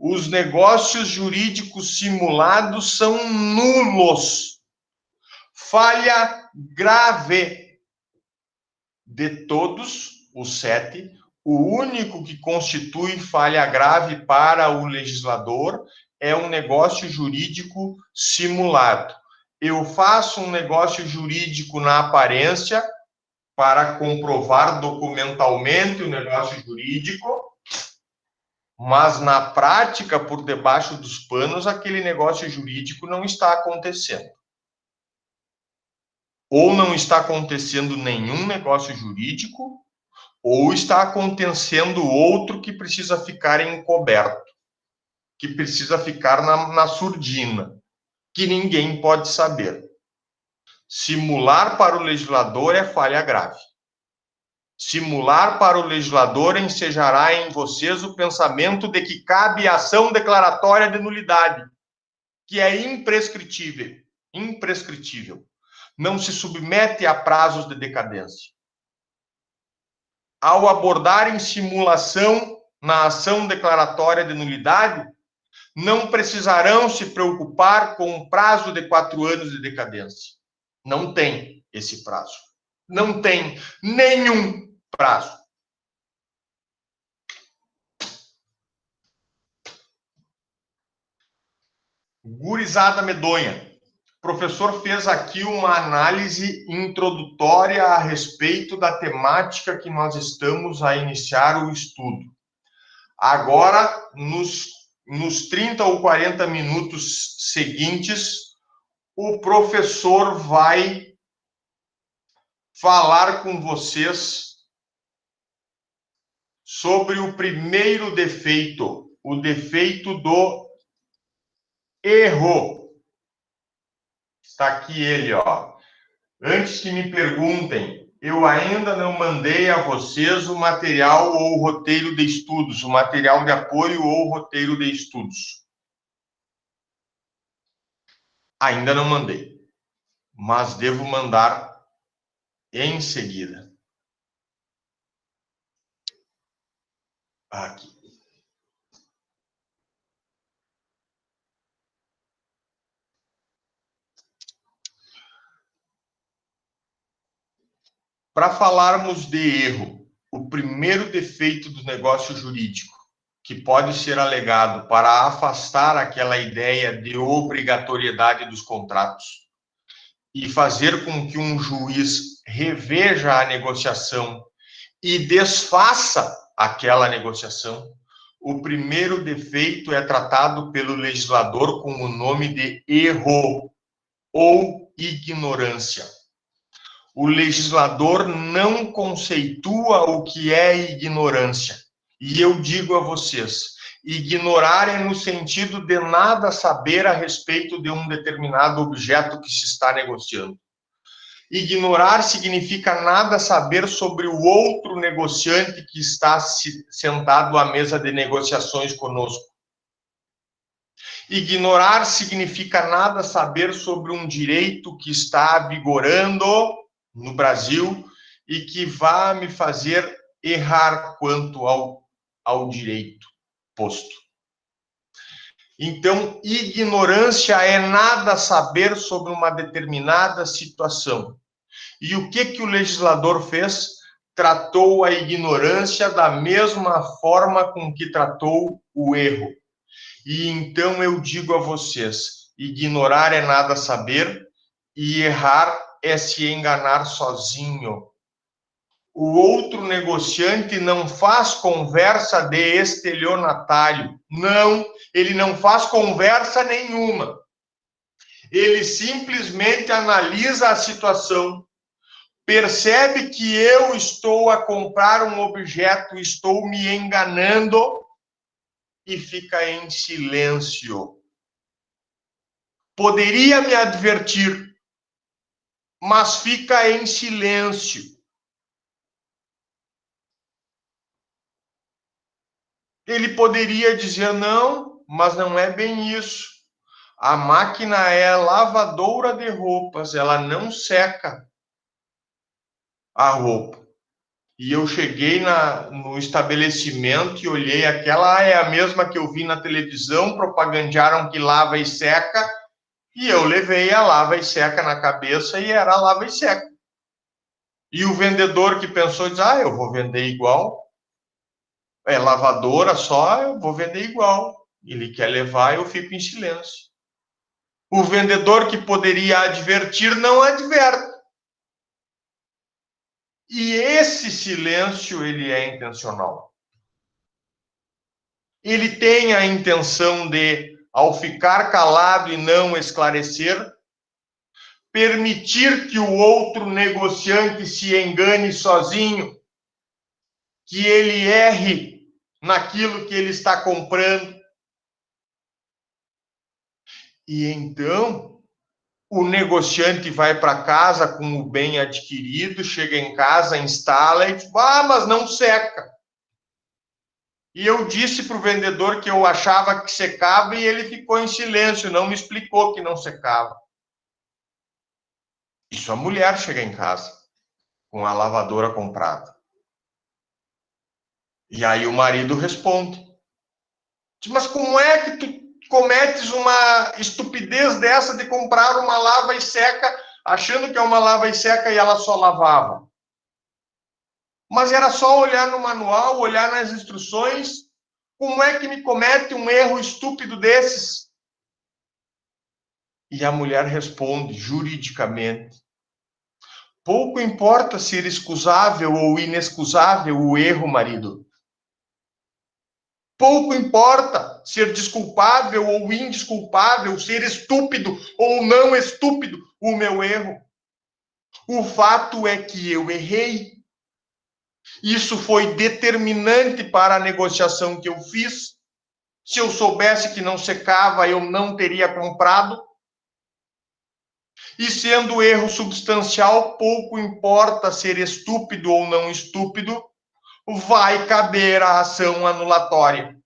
S1: os negócios jurídicos simulados são nulos. Falha grave. De todos os 7, o único que constitui falha grave para o legislador é um negócio jurídico simulado. Eu faço um negócio jurídico na aparência para comprovar documentalmente o negócio jurídico, mas na prática, por debaixo dos panos, aquele negócio jurídico não está acontecendo. Ou não está acontecendo nenhum negócio jurídico, ou está acontecendo outro que precisa ficar encoberto, que precisa ficar na surdina, que ninguém pode saber. Simular para o legislador é falha grave. Simular para o legislador ensejará em vocês o pensamento de que cabe ação declaratória de nulidade, que é imprescritível. Imprescritível. Não se submete a prazos de decadência. Ao abordar em simulação na ação declaratória de nulidade, não precisarão se preocupar com um prazo de 4 anos de decadência. Não tem esse prazo. Não tem nenhum prazo. Gurizada medonha. O professor fez aqui uma análise introdutória a respeito da temática que nós estamos a iniciar o estudo. Agora, nos 30 ou 40 minutos seguintes, o professor vai falar com vocês sobre o primeiro defeito, o defeito do erro. Está aqui ele, ó. Antes que me perguntem, eu ainda não mandei a vocês o material ou o roteiro de estudos, o material de apoio ou o roteiro de estudos. Ainda não mandei, mas devo mandar em seguida. Aqui. Para falarmos de erro, o primeiro defeito do negócio jurídico, que pode ser alegado para afastar aquela ideia de obrigatoriedade dos contratos e fazer com que um juiz reveja a negociação e desfaça aquela negociação, o primeiro defeito é tratado pelo legislador com o nome de erro ou ignorância. O legislador não conceitua o que é ignorância. E eu digo a vocês, ignorar é no sentido de nada saber a respeito de um determinado objeto que se está negociando. Ignorar significa nada saber sobre o outro negociante que está sentado à mesa de negociações conosco. Ignorar significa nada saber sobre um direito que está vigorando no Brasil e que vai me fazer errar quanto ao direito posto. Então, ignorância é nada saber sobre uma determinada situação. E o que o legislador fez? Tratou a ignorância da mesma forma com que tratou o erro. E então eu digo a vocês, ignorar é nada saber e errar é se enganar sozinho. O outro negociante não faz conversa de estelionatário. Não, ele não faz conversa nenhuma. Ele simplesmente analisa a situação, percebe que eu estou a comprar um objeto, estou me enganando e fica em silêncio. Poderia me advertir, mas fica em silêncio. Ele poderia dizer não, mas não é bem isso. A máquina é lavadora de roupas, ela não seca a roupa. E eu cheguei no estabelecimento e olhei, aquela é a mesma que eu vi na televisão, propagandearam que lava e seca, e eu levei a lava e seca na cabeça e era lava e seca. E o vendedor que pensou, diz, eu vou vender igual, é lavadora só, eu vou vender igual. Ele quer levar, eu fico em silêncio. O vendedor que poderia advertir, não adverte. E esse silêncio, ele é intencional. Ele tem a intenção de, ao ficar calado e não esclarecer, permitir que o outro negociante se engane sozinho, que ele erre naquilo que ele está comprando. E então, o negociante vai para casa com o bem adquirido, chega em casa, instala e diz, mas não seca. E eu disse para o vendedor que eu achava que secava e ele ficou em silêncio, não me explicou que não secava. Isso a mulher chega em casa com a lavadora comprada. E aí o marido responde, mas como é que tu cometes uma estupidez dessa de comprar uma lava e seca, achando que é uma lava e seca e ela só lavava? Mas era só olhar no manual, olhar nas instruções. Como é que me comete um erro estúpido desses? E a mulher responde juridicamente, pouco importa ser excusável ou inexcusável o erro, marido. Pouco importa ser desculpável ou indesculpável, ser estúpido ou não estúpido o meu erro. O fato é que eu errei. Isso foi determinante para a negociação que eu fiz. Se eu soubesse que não secava, eu não teria comprado. E sendo erro substancial, pouco importa ser estúpido ou não estúpido, vai caber a ação anulatória.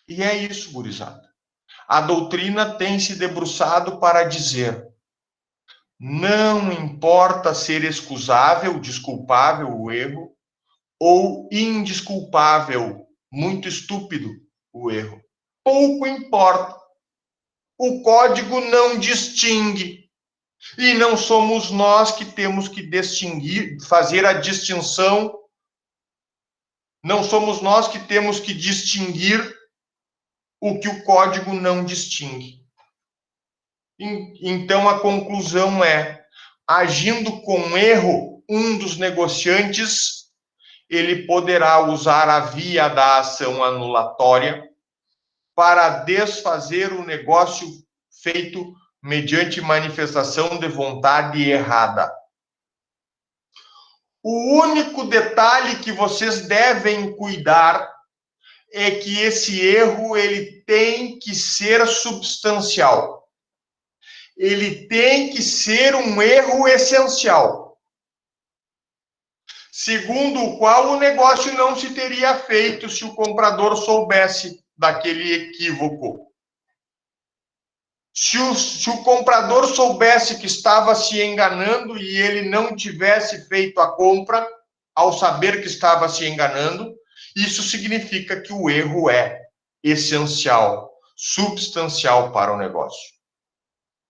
S1: E é isso, gurizada. A doutrina tem se debruçado para dizer: não importa ser excusável, desculpável o erro, ou indesculpável, muito estúpido o erro. Pouco importa. O código não distingue. E não somos nós que temos que distinguir, fazer a distinção. Não somos nós que temos que distinguir o que o código não distingue. Então a conclusão é: agindo com erro, um dos negociantes ele poderá usar a via da ação anulatória para desfazer o negócio feito mediante manifestação de vontade errada. O único detalhe que vocês devem cuidar é que esse erro ele tem que ser substancial. Ele tem que ser um erro essencial, segundo o qual o negócio não se teria feito se o comprador soubesse daquele equívoco. Se o comprador soubesse que estava se enganando e ele não tivesse feito a compra, ao saber que estava se enganando, isso significa que o erro é essencial, substancial para o negócio.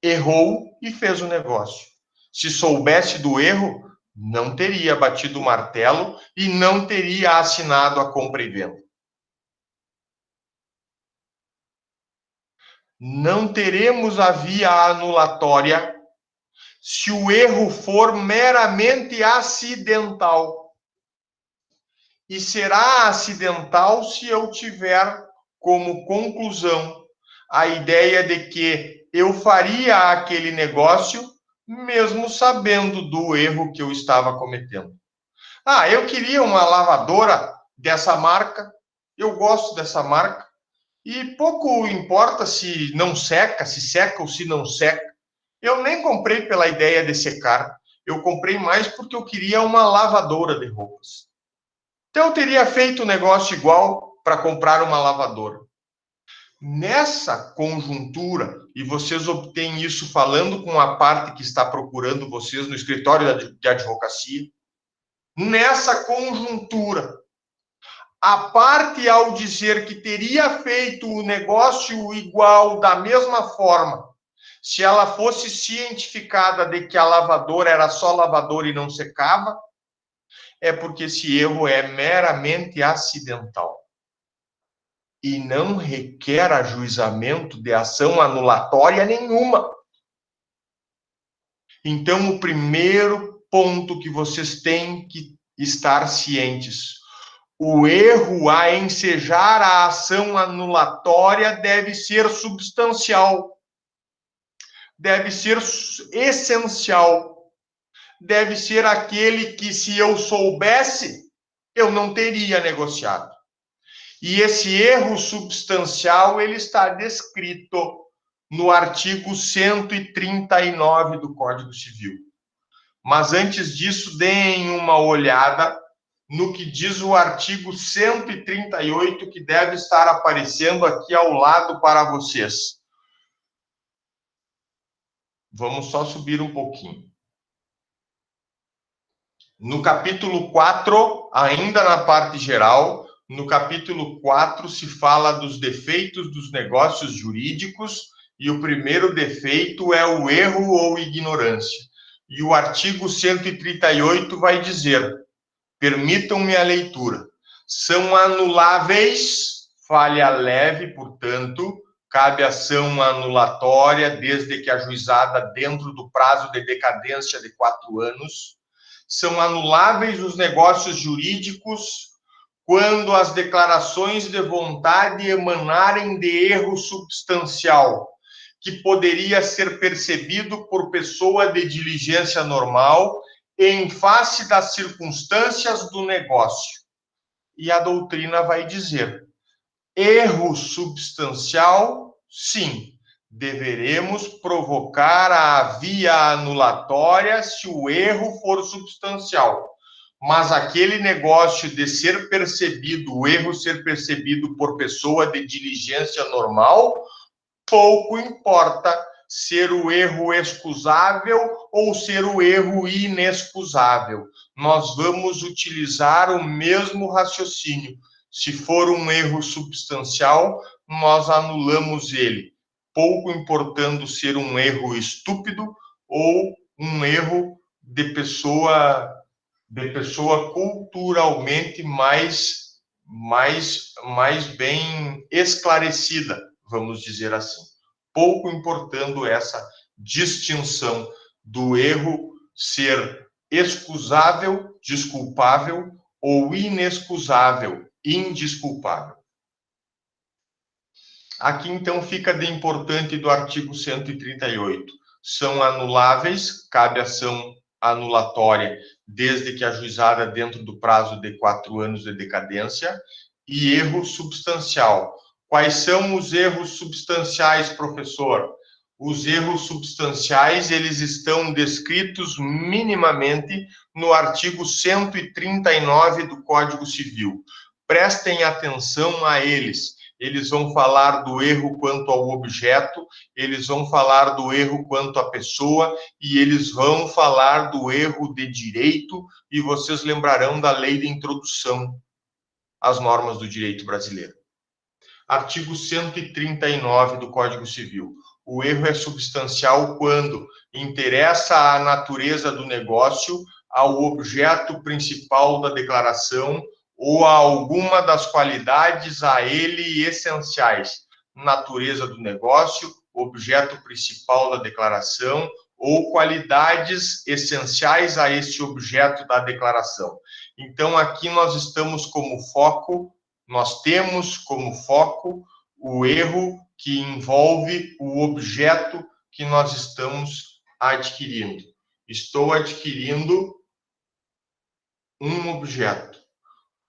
S1: Errou e fez o negócio. Se soubesse do erro, não teria batido o martelo e não teria assinado a compra e venda. Não teremos a via anulatória se o erro for meramente acidental. E será acidental se eu tiver como conclusão a ideia de que eu faria aquele negócio mesmo sabendo do erro que eu estava cometendo. Ah, eu queria uma lavadora dessa marca, eu gosto dessa marca, e pouco importa se não seca, se seca ou se não seca. Eu nem comprei pela ideia de secar, eu comprei mais porque eu queria uma lavadora de roupas. Então eu teria feito um negócio igual para comprar uma lavadora. Nessa conjuntura, e vocês obtêm isso falando com a parte que está procurando vocês no escritório de advocacia, nessa conjuntura, a parte ao dizer que teria feito o negócio igual, da mesma forma, se ela fosse cientificada de que a lavadora era só lavadora e não secava, é porque esse erro é meramente acidental e não requer ajuizamento de ação anulatória nenhuma. Então, o primeiro ponto que vocês têm que estar cientes: o erro a ensejar a ação anulatória deve ser substancial, deve ser essencial, deve ser aquele que, se eu soubesse, eu não teria negociado. E esse erro substancial, ele está descrito no artigo 139 do Código Civil. Mas antes disso, deem uma olhada no que diz o artigo 138, que deve estar aparecendo aqui ao lado para vocês. Vamos só subir um pouquinho. No capítulo 4, ainda na parte geral, no capítulo 4 se fala dos defeitos dos negócios jurídicos, e o primeiro defeito é o erro ou ignorância. E o artigo 138 vai dizer: permitam-me a leitura. São anuláveis, falha leve, portanto, cabe ação anulatória desde que ajuizada dentro do prazo de decadência de 4 anos. São anuláveis os negócios jurídicos quando as declarações de vontade emanarem de erro substancial, que poderia ser percebido por pessoa de diligência normal em face das circunstâncias do negócio. E a doutrina vai dizer: erro substancial, sim, deveremos provocar a via anulatória se o erro for substancial. Mas aquele negócio de ser percebido, o erro ser percebido por pessoa de diligência normal, pouco importa ser o erro excusável ou ser o erro inexcusável. Nós vamos utilizar o mesmo raciocínio. Se for um erro substancial, nós anulamos ele, pouco importando ser um erro estúpido ou um erro de pessoa culturalmente mais bem esclarecida, vamos dizer assim. Pouco importando essa distinção do erro ser excusável, desculpável, ou inexcusável, indesculpável. Aqui, então, fica de importante do artigo 138. São anuláveis, cabe ação anulatória, desde que ajuizada dentro do prazo de 4 anos de decadência, e erro substancial. Quais são os erros substanciais, professor? Os erros substanciais, eles estão descritos minimamente no artigo 139 do Código Civil. Prestem atenção a eles. Eles vão falar do erro quanto ao objeto, eles vão falar do erro quanto à pessoa, e eles vão falar do erro de direito, e vocês lembrarão da lei de introdução às normas do direito brasileiro. Artigo 139 do Código Civil. O erro é substancial quando interessa a natureza do negócio ao objeto principal da declaração ou a alguma das qualidades a ele essenciais, natureza do negócio, objeto principal da declaração ou qualidades essenciais a esse objeto da declaração. Então, aqui nós estamos como foco, nós temos como foco o erro que envolve o objeto que nós estamos adquirindo. Estou adquirindo um objeto.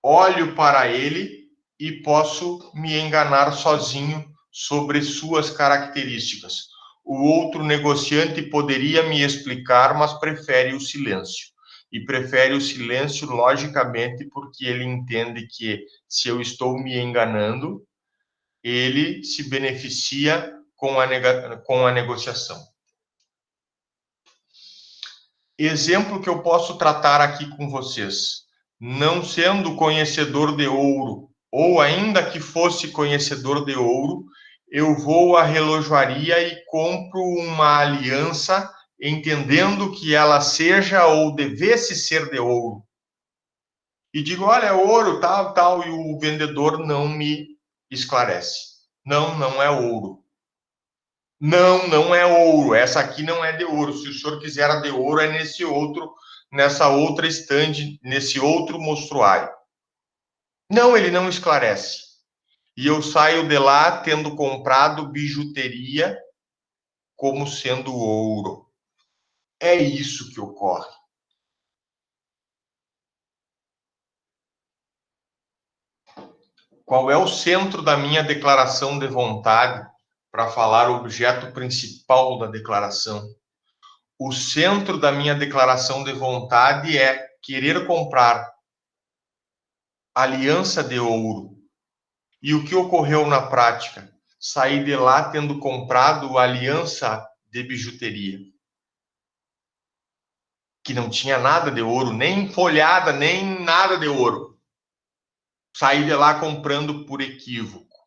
S1: Olho para ele e posso me enganar sozinho sobre suas características. O outro negociante poderia me explicar, mas prefere o silêncio. E prefere o silêncio, logicamente, porque ele entende que, se eu estou me enganando, ele se beneficia com a negociação. Exemplo que eu posso tratar aqui com vocês. Não sendo conhecedor de ouro, ou ainda que fosse conhecedor de ouro, eu vou à relojoaria e compro uma aliança, entendendo que ela seja ou devesse ser de ouro. E digo, olha, é ouro, tal, tal, e o vendedor não me esclarece. Não, não é ouro. Não, não é ouro. Essa aqui não é de ouro. Se o senhor quiser a de ouro, é nessa outra estande, nesse outro mostruário. Não, ele não esclarece. E eu saio de lá tendo comprado bijuteria como sendo ouro. É isso que ocorre. Qual é o centro da minha declaração de vontade para falar o objeto principal da declaração? O centro da minha declaração de vontade é querer comprar aliança de ouro. E o que ocorreu na prática? Saí de lá tendo comprado aliança de bijuteria, que não tinha nada de ouro, nem folhada, nem nada de ouro. Saí de lá comprando por equívoco.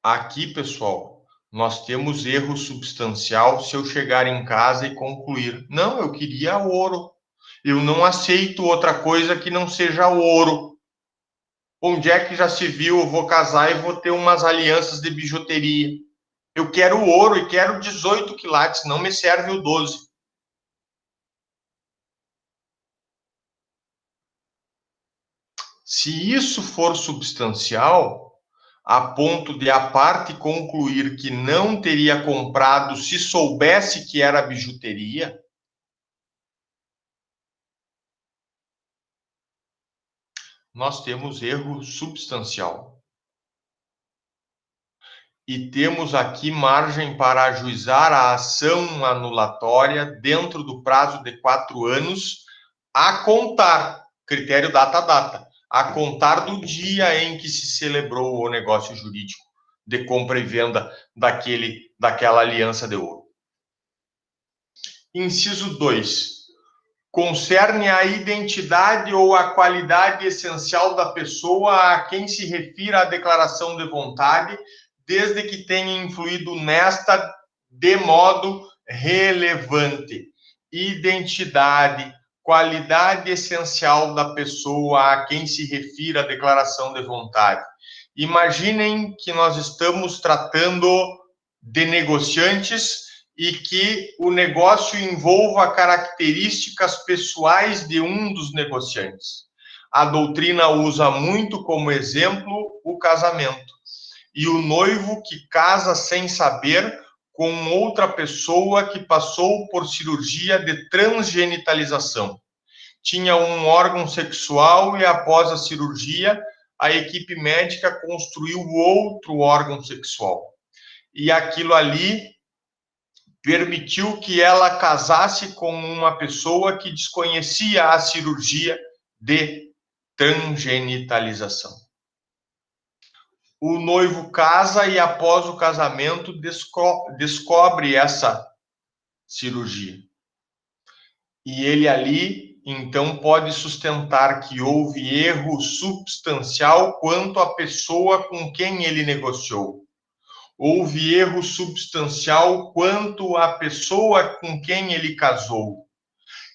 S1: Aqui, pessoal, nós temos erro substancial se eu chegar em casa e concluir: não, eu queria ouro. Eu não aceito outra coisa que não seja ouro. Onde é que já se viu? Eu vou casar e vou ter umas alianças de bijuteria. Eu quero ouro e quero 18 quilates, não me serve o 12. Se isso for substancial, a ponto de a parte concluir que não teria comprado se soubesse que era bijuteria, nós temos erro substancial. E temos aqui margem para ajuizar a ação anulatória dentro do prazo de 4 anos, a contar, critério data-data, a contar do dia em que se celebrou o negócio jurídico de compra e venda daquela aliança de ouro. Inciso 2. Concerne a identidade ou a qualidade essencial da pessoa a quem se refira a declaração de vontade, desde que tenha influído nesta de modo relevante. Identidade, qualidade essencial da pessoa a quem se refira a declaração de vontade. Imaginem que nós estamos tratando de negociantes e que o negócio envolva características pessoais de um dos negociantes. A doutrina usa muito como exemplo o casamento. E o noivo que casa sem saber com outra pessoa que passou por cirurgia de transgenitalização. Tinha um órgão sexual e após a cirurgia, a equipe médica construiu outro órgão sexual. E aquilo ali permitiu que ela casasse com uma pessoa que desconhecia a cirurgia de transgenitalização. O noivo casa e, após o casamento, descobre essa cirurgia. E ele ali, então, pode sustentar que houve erro substancial quanto à pessoa com quem ele negociou. Houve erro substancial quanto à pessoa com quem ele casou.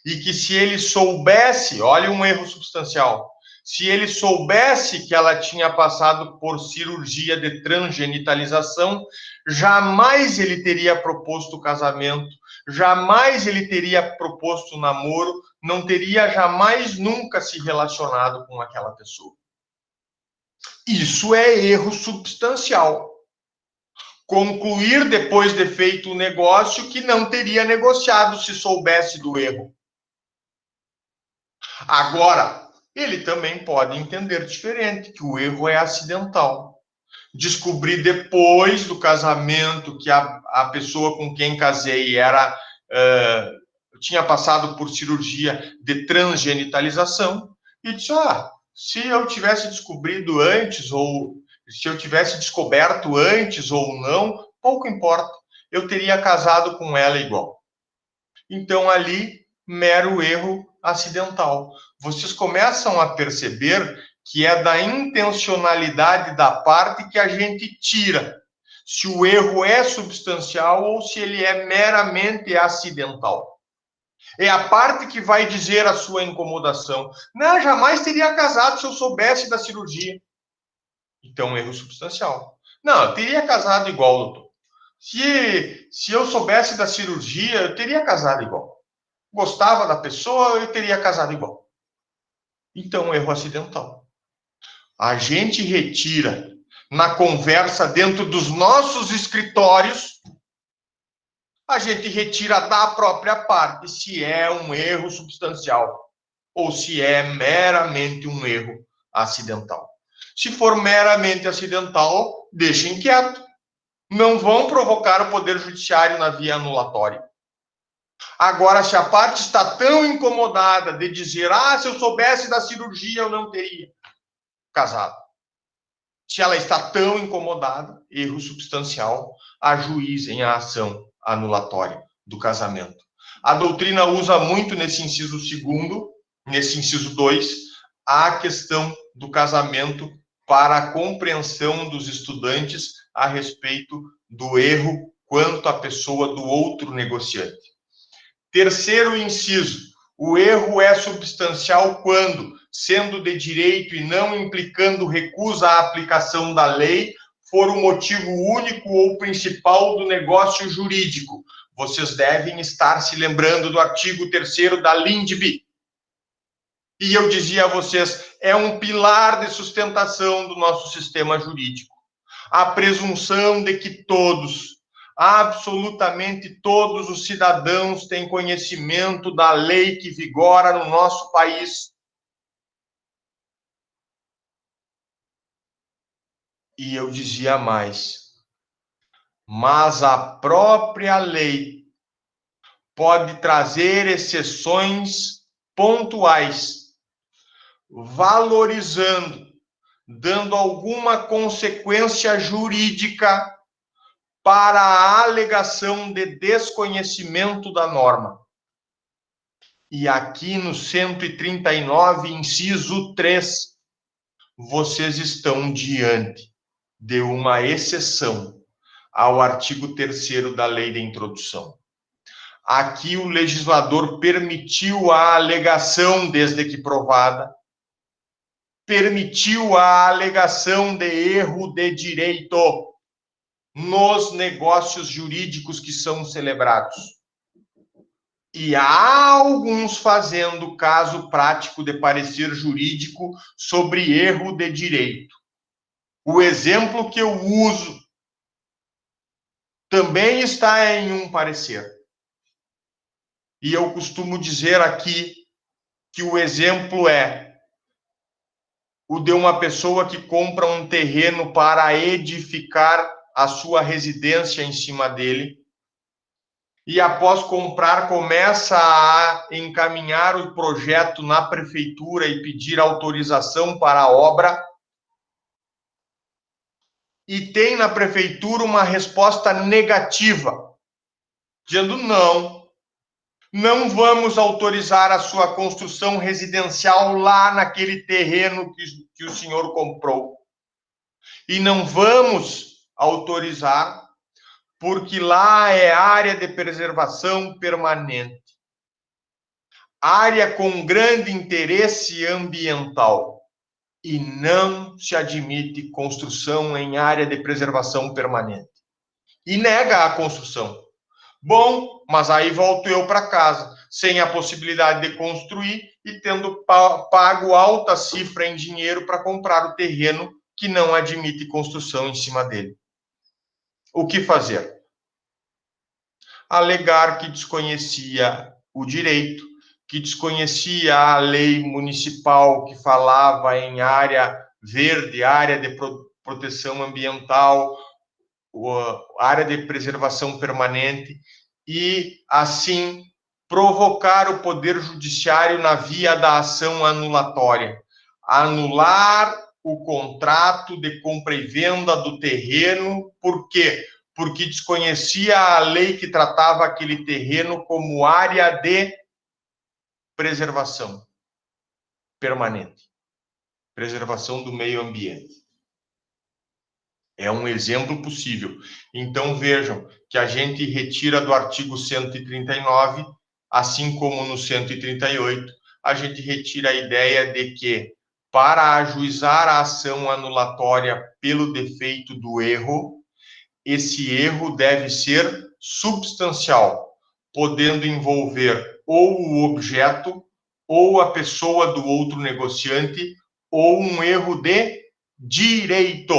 S1: E que se ele soubesse, olha um erro substancial, se ele soubesse que ela tinha passado por cirurgia de transgenitalização, jamais ele teria proposto o casamento, jamais ele teria proposto o namoro, não teria jamais nunca se relacionado com aquela pessoa. Isso é erro substancial. Concluir depois de feito o negócio que não teria negociado se soubesse do erro. Agora, ele também pode entender diferente, que o erro é acidental. Descobri depois do casamento que a pessoa com quem casei tinha passado por cirurgia de transgenitalização e disse, se eu tivesse descobrido antes ou se eu tivesse descoberto antes ou não, pouco importa. Eu teria casado com ela igual. Então, ali, mero erro acidental. Vocês começam a perceber que é da intencionalidade da parte que a gente tira se o erro é substancial ou se ele é meramente acidental. É a parte que vai dizer a sua incomodação. Não, jamais teria casado se eu soubesse da cirurgia. Então, erro substancial. Não, eu teria casado igual, doutor. Se eu soubesse da cirurgia, eu teria casado igual. Gostava da pessoa, eu teria casado igual. Então, erro acidental. A gente retira na conversa dentro dos nossos escritórios, a gente retira da própria parte se é um erro substancial ou se é meramente um erro acidental. Se for meramente acidental, deixem quieto. Não vão provocar o Poder Judiciário na via anulatória. Agora, se a parte está tão incomodada de dizer, se eu soubesse da cirurgia, eu não teria casado. Se ela está tão incomodada, erro substancial, ajuizem a ação anulatória do casamento. A doutrina usa muito nesse inciso 2º, nesse inciso 2, a questão do casamento para a compreensão dos estudantes a respeito do erro quanto à pessoa do outro negociante. Terceiro inciso, o erro é substancial quando, sendo de direito e não implicando recusa à aplicação da lei, for o motivo único ou principal do negócio jurídico. Vocês devem estar se lembrando do artigo 3º da LINDB. E eu dizia a vocês, é um pilar de sustentação do nosso sistema jurídico. A presunção de que todos, absolutamente todos os cidadãos têm conhecimento da lei que vigora no nosso país. E eu dizia mais, mas a própria lei pode trazer exceções pontuais, valorizando, dando alguma consequência jurídica para a alegação de desconhecimento da norma. E aqui no 139, inciso 3, vocês estão diante de uma exceção ao artigo 3º da Lei de Introdução. Aqui o legislador permitiu a alegação, desde que provada, permitiu a alegação de erro de direito nos negócios jurídicos que são celebrados. E há alguns fazendo caso prático de parecer jurídico sobre erro de direito. O exemplo que eu uso também está em um parecer. E eu costumo dizer aqui que o exemplo é o de uma pessoa que compra um terreno para edificar a sua residência em cima dele, e após comprar começa a encaminhar o projeto na prefeitura e pedir autorização para a obra, e tem na prefeitura uma resposta negativa, dizendo não vamos autorizar a sua construção residencial lá naquele terreno que o senhor comprou. E não vamos autorizar porque lá é área de preservação permanente. Área com grande interesse ambiental. E não se admite construção em área de preservação permanente. E nega a construção. Bom, mas aí volto eu para casa, sem a possibilidade de construir e tendo pago alta cifra em dinheiro para comprar o terreno que não admite construção em cima dele. O que fazer? Alegar que desconhecia o direito, que desconhecia a lei municipal que falava em área verde, área de proteção ambiental, área de preservação permanente, e, assim, provocar o Poder Judiciário na via da ação anulatória. Anular o contrato de compra e venda do terreno, por quê? Porque desconhecia a lei que tratava aquele terreno como área de preservação permanente, preservação do meio ambiente. É um exemplo possível. Então, vejam que a gente retira do artigo 139, assim como no 138, a gente retira a ideia de que, para ajuizar a ação anulatória pelo defeito do erro, esse erro deve ser substancial, podendo envolver ou o objeto, ou a pessoa do outro negociante, ou um erro de direito.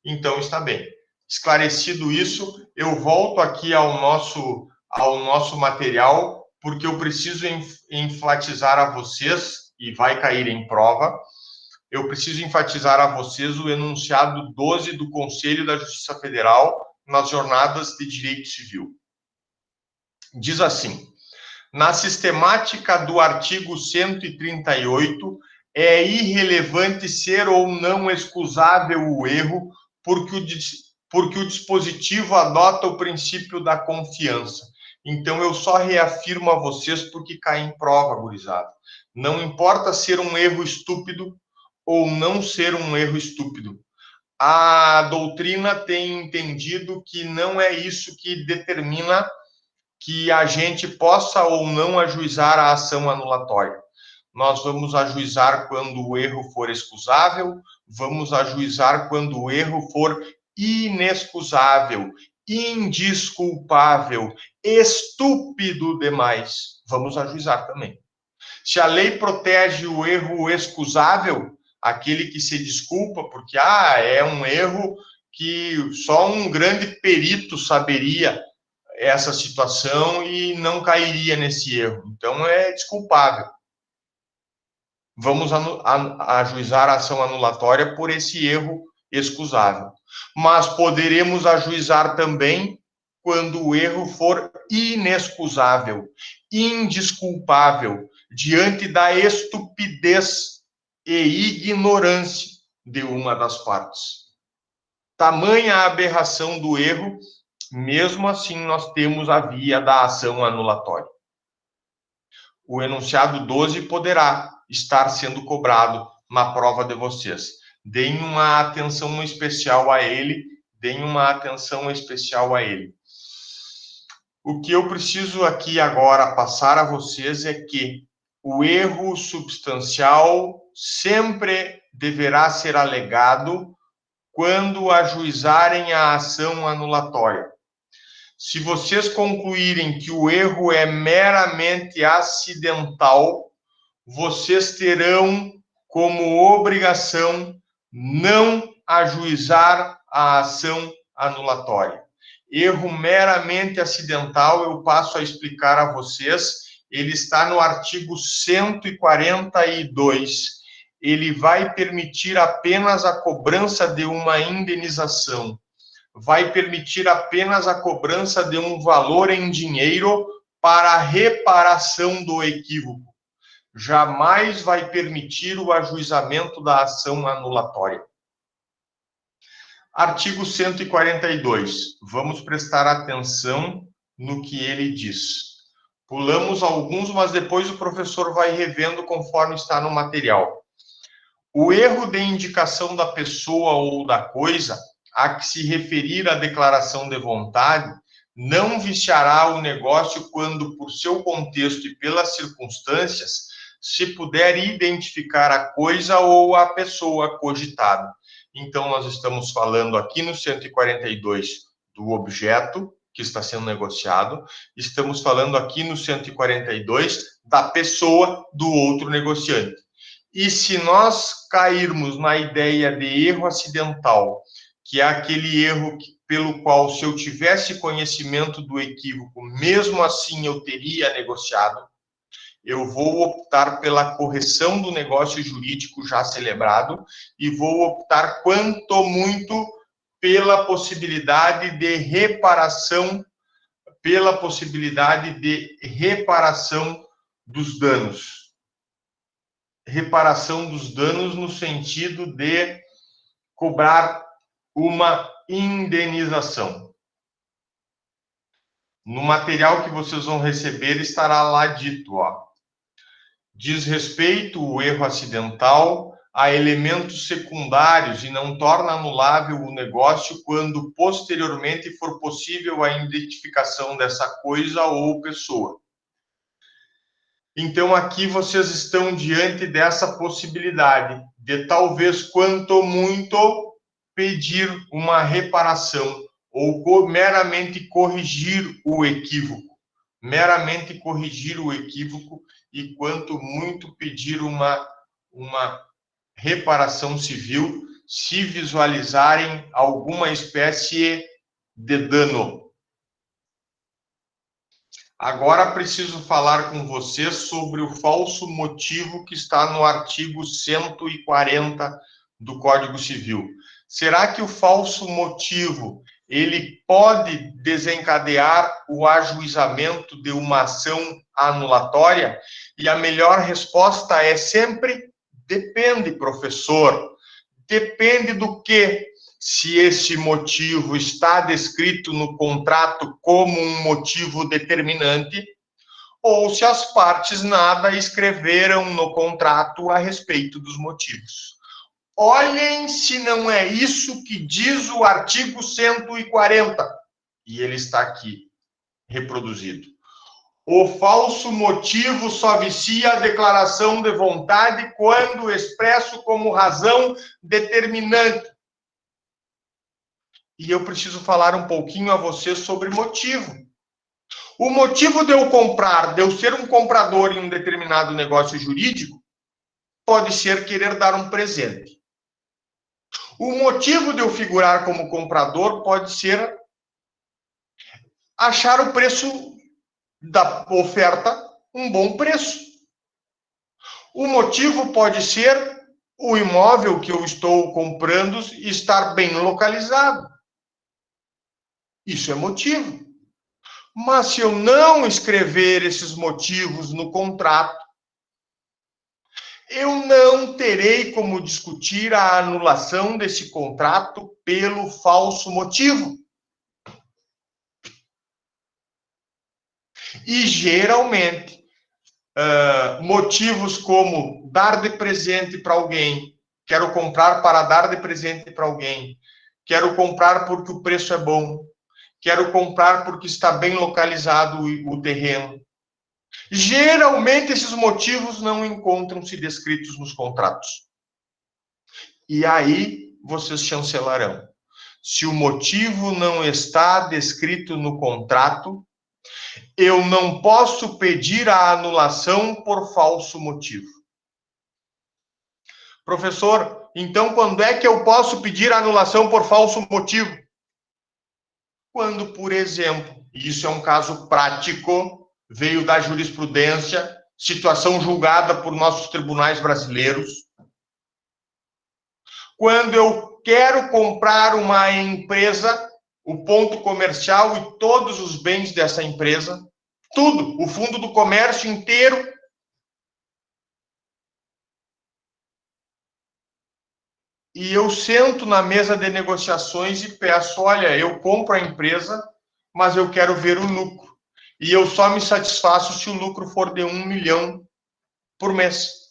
S1: Então, está bem. Esclarecido isso, eu volto aqui ao nosso material, porque eu preciso enfatizar a vocês, e vai cair em prova, eu preciso enfatizar a vocês o enunciado 12 do Conselho da Justiça Federal nas Jornadas de Direito Civil. Diz assim: na sistemática do artigo 138, é irrelevante ser ou não excusável o erro, porque o dispositivo adota o princípio da confiança. Então, eu só reafirmo a vocês porque cai em prova, gurizada. Não importa ser um erro estúpido ou não ser um erro estúpido. A doutrina tem entendido que não é isso que determina que a gente possa ou não ajuizar a ação anulatória. Nós vamos ajuizar quando o erro for excusável, vamos ajuizar quando o erro for inexcusável, indesculpável, estúpido demais. Vamos ajuizar também. Se a lei protege o erro excusável, aquele que se desculpa porque é um erro que só um grande perito saberia essa situação e não cairia nesse erro. Então, é desculpável. Vamos ajuizar a ação anulatória por esse erro excusável. Mas poderemos ajuizar também quando o erro for inexcusável, indesculpável, diante da estupidez e ignorância de uma das partes. Tamanha a aberração do erro, mesmo assim nós temos a via da ação anulatória. O enunciado 12 poderá estar sendo cobrado na prova de vocês. Deem uma atenção especial a ele, deem uma atenção especial a ele. O que eu preciso aqui agora passar a vocês é que o erro substancial sempre deverá ser alegado quando ajuizarem a ação anulatória. Se vocês concluírem que o erro é meramente acidental, vocês terão como obrigação não ajuizar a ação anulatória. Erro meramente acidental, eu passo a explicar a vocês, ele está no artigo 142. Ele vai permitir apenas a cobrança de uma indenização, vai permitir apenas a cobrança de um valor em dinheiro para a reparação do equívoco. Jamais vai permitir o ajuizamento da ação anulatória. Artigo 142. Vamos prestar atenção no que ele diz. Pulamos alguns, mas depois o professor vai revendo conforme está no material. O erro de indicação da pessoa ou da coisa a que se referir a declaração de vontade não viciará o negócio quando, por seu contexto e pelas circunstâncias, se puder identificar a coisa ou a pessoa cogitada. Então, nós estamos falando aqui no 142 do objeto que está sendo negociado, estamos falando aqui no 142 da pessoa do outro negociante. E se nós cairmos na ideia de erro acidental, que é aquele erro pelo qual, se eu tivesse conhecimento do equívoco, mesmo assim eu teria negociado, eu vou optar pela correção do negócio jurídico já celebrado e vou optar, quanto muito, pela possibilidade de reparação, dos danos. Reparação dos danos no sentido de cobrar uma indenização. No material que vocês vão receber estará lá dito, ó. Diz respeito o erro acidental a elementos secundários e não torna anulável o negócio quando posteriormente for possível a identificação dessa coisa ou pessoa. Então, aqui vocês estão diante dessa possibilidade de talvez, quanto muito, pedir uma reparação ou meramente corrigir o equívoco. Meramente corrigir o equívoco e, quanto muito, pedir uma reparação civil se visualizarem alguma espécie de dano. Agora preciso falar com vocês sobre o falso motivo que está no artigo 140 do Código Civil. Será que o falso motivo ele pode desencadear o ajuizamento de uma ação anulatória? E a melhor resposta é sempre: depende, professor. Depende do quê? Se esse motivo está descrito no contrato como um motivo determinante, ou se as partes nada escreveram no contrato a respeito dos motivos. Olhem se não é isso que diz o artigo 140, e ele está aqui reproduzido. O falso motivo só vicia a declaração de vontade quando expresso como razão determinante. E eu preciso falar um pouquinho a você sobre motivo. O motivo de eu comprar, de eu ser um comprador em um determinado negócio jurídico, pode ser querer dar um presente. O motivo de eu figurar como comprador pode ser achar o preço da oferta um bom preço. O motivo pode ser o imóvel que eu estou comprando estar bem localizado. Isso é motivo. Mas se eu não escrever esses motivos no contrato, eu não terei como discutir a anulação desse contrato pelo falso motivo. E geralmente, motivos como dar de presente para alguém, quero comprar para dar de presente para alguém, quero comprar porque o preço é bom, quero comprar porque está bem localizado o terreno. Geralmente, esses motivos não encontram-se descritos nos contratos. E aí, vocês chancelarão. Se o motivo não está descrito no contrato, eu não posso pedir a anulação por falso motivo. Professor, então quando é que eu posso pedir a anulação por falso motivo? Quando, por exemplo, e isso é um caso prático, veio da jurisprudência, situação julgada por nossos tribunais brasileiros. Quando eu quero comprar uma empresa, o ponto comercial e todos os bens dessa empresa, tudo, o fundo do comércio inteiro, e eu sento na mesa de negociações e peço, olha, eu compro a empresa, mas eu quero ver o lucro. E eu só me satisfaço se o lucro for de 1 milhão por mês.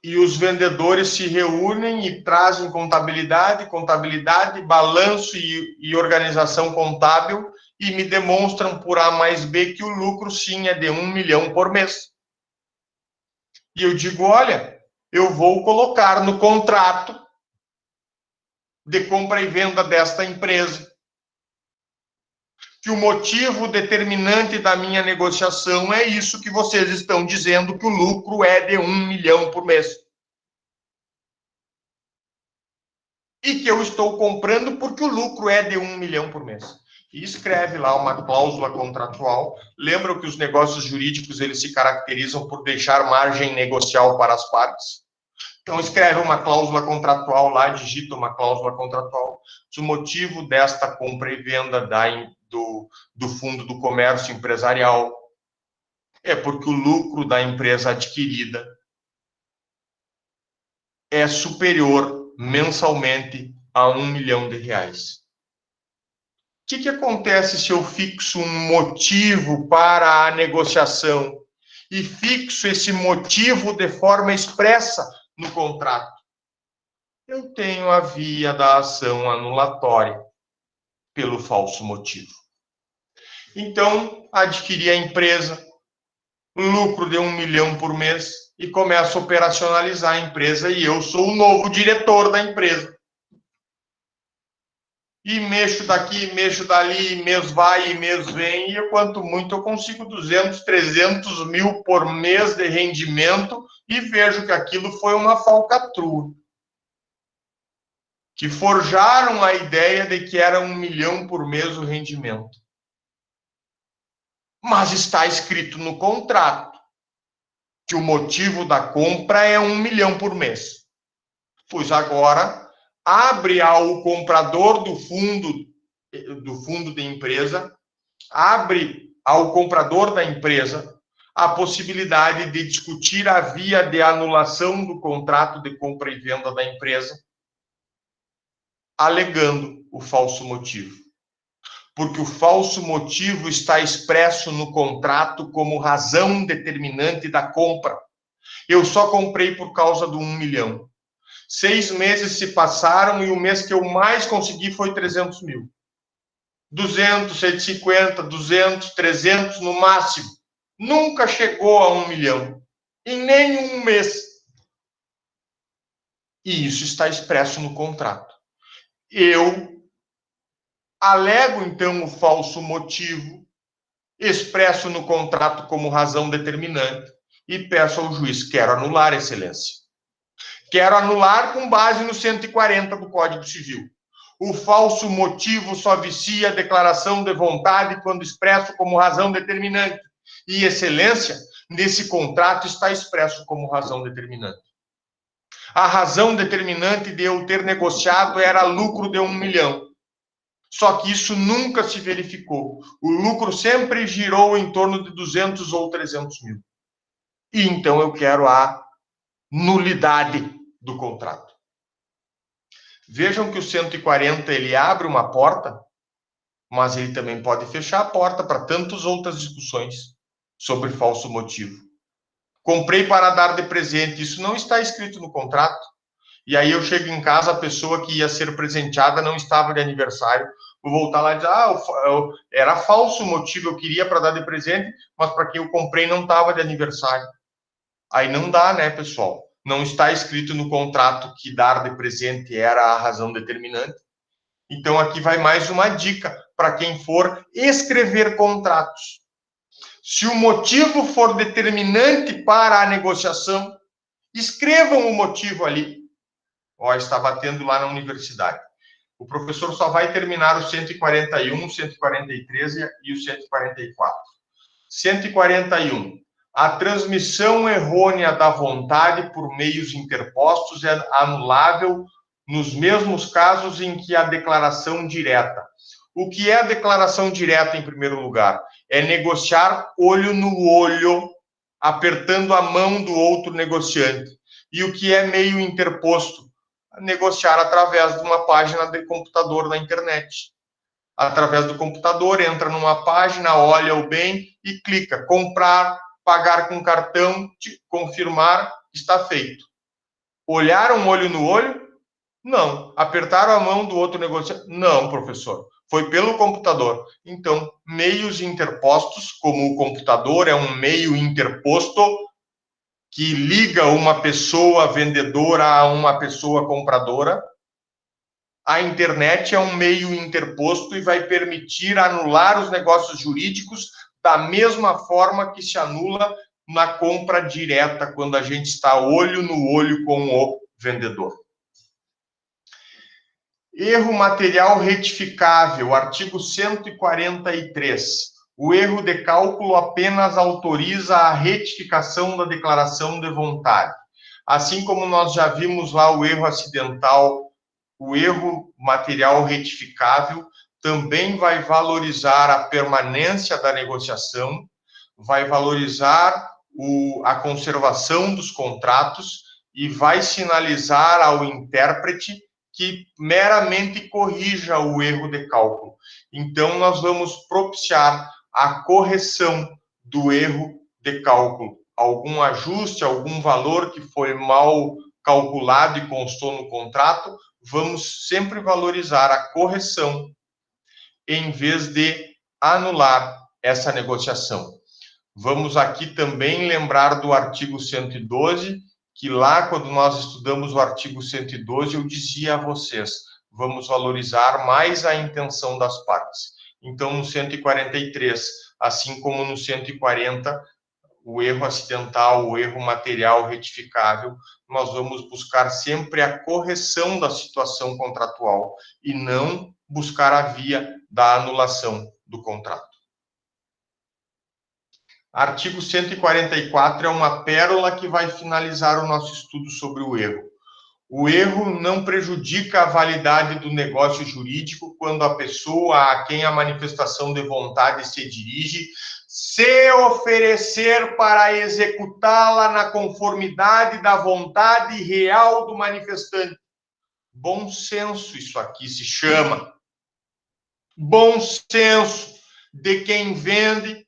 S1: E os vendedores se reúnem e trazem contabilidade, balanço e organização contábil e me demonstram por A mais B que o lucro sim é de 1 milhão por mês. E eu digo, olha, eu vou colocar no contrato de compra e venda desta empresa que o motivo determinante da minha negociação é isso que vocês estão dizendo, que o lucro é de 1 milhão por mês. E que eu estou comprando porque o lucro é de 1 milhão por mês. E escreve lá uma cláusula contratual. Lembram que os negócios jurídicos eles se caracterizam por deixar margem negocial para as partes? Então, escreve uma cláusula contratual lá, digita uma cláusula contratual. O motivo desta compra e venda do fundo do comércio empresarial é porque o lucro da empresa adquirida é superior mensalmente a 1 milhão de reais. O que acontece se eu fixo um motivo para a negociação e fixo esse motivo de forma expressa no contrato? Eu tenho a via da ação anulatória pelo falso motivo. Então, adquiri a empresa, lucro de 1 milhão por mês e começo a operacionalizar a empresa e eu sou o novo diretor da empresa. E mexo daqui, mexo dali, mês vai e mês vem, e quanto muito eu consigo 200, 300 mil por mês de rendimento e vejo que aquilo foi uma falcatrua. Que forjaram a ideia de que era 1 milhão por mês o rendimento. Mas está escrito no contrato que o motivo da compra é 1 milhão por mês. Pois agora, abre ao comprador do fundo de empresa, abre ao comprador da empresa a possibilidade de discutir a via de anulação do contrato de compra e venda da empresa, alegando o falso motivo. Porque o falso motivo está expresso no contrato como razão determinante da compra. Eu só comprei por causa do 1 milhão. 6 meses se passaram e o mês que eu mais consegui foi 300 mil. 200, 150, 200, 300 no máximo. Nunca chegou a 1 milhão. Em nenhum mês. E isso está expresso no contrato. Eu alego, então, o falso motivo, expresso no contrato como razão determinante, e peço ao juiz, quero anular, excelência. Quero anular com base no 140 do Código Civil. O falso motivo só vicia a declaração de vontade quando expresso como razão determinante. E, excelência, nesse contrato está expresso como razão determinante. A razão determinante de eu ter negociado era lucro de 1 milhão. Só que isso nunca se verificou. O lucro sempre girou em torno de 200 ou 300 mil. E então eu quero a nulidade do contrato. Vejam que o 140 ele abre uma porta, mas ele também pode fechar a porta para tantas outras discussões sobre falso motivo. Comprei para dar de presente, isso não está escrito no contrato. E aí eu chego em casa, a pessoa que ia ser presenteada não estava de aniversário. Vou voltar lá e dizer, era falso motivo, eu queria para dar de presente, mas para quem eu comprei não estava de aniversário. Aí não dá, né, pessoal? Não está escrito no contrato que dar de presente era a razão determinante. Então, aqui vai mais uma dica para quem for escrever contratos. Se o motivo for determinante para a negociação, escrevam o motivo ali. Ó, está batendo lá na universidade. O professor só vai terminar o 141, o 143 e o 144. 141. A transmissão errônea da vontade por meios interpostos é anulável nos mesmos casos em que a declaração direta. O que é a declaração direta, em primeiro lugar? É negociar olho no olho, apertando a mão do outro negociante. E o que é meio interposto? Negociar através de uma página de computador na internet. Através do computador, entra numa página, olha o bem e clica. Comprar, pagar com cartão, confirmar, está feito. Olharam olho no olho? Não. Apertaram a mão do outro negociante? Não, professor. Foi pelo computador. Então, meios interpostos, como o computador é um meio interposto que liga uma pessoa vendedora a uma pessoa compradora, a internet é um meio interposto e vai permitir anular os negócios jurídicos da mesma forma que se anula na compra direta, quando a gente está olho no olho com o vendedor. Erro material retificável, artigo 143. O erro de cálculo apenas autoriza a retificação da declaração de vontade. Assim como nós já vimos lá o erro acidental, o erro material retificável também vai valorizar a permanência da negociação, vai valorizar a conservação dos contratos e vai sinalizar ao intérprete que meramente corrija o erro de cálculo. Então, nós vamos propiciar a correção do erro de cálculo. Algum ajuste, algum valor que foi mal calculado e constou no contrato, vamos sempre valorizar a correção em vez de anular essa negociação. Vamos aqui também lembrar do artigo 112, que lá, quando nós estudamos o artigo 112, eu dizia a vocês, vamos valorizar mais a intenção das partes. Então, no 143, assim como no 140, o erro acidental, o erro material retificável, nós vamos buscar sempre a correção da situação contratual e não buscar a via da anulação do contrato. Artigo 144 é uma pérola que vai finalizar o nosso estudo sobre o erro. O erro não prejudica a validade do negócio jurídico quando a pessoa a quem a manifestação de vontade se dirige se oferecer para executá-la na conformidade da vontade real do manifestante. Bom senso, isso aqui se chama. Bom senso de quem vende,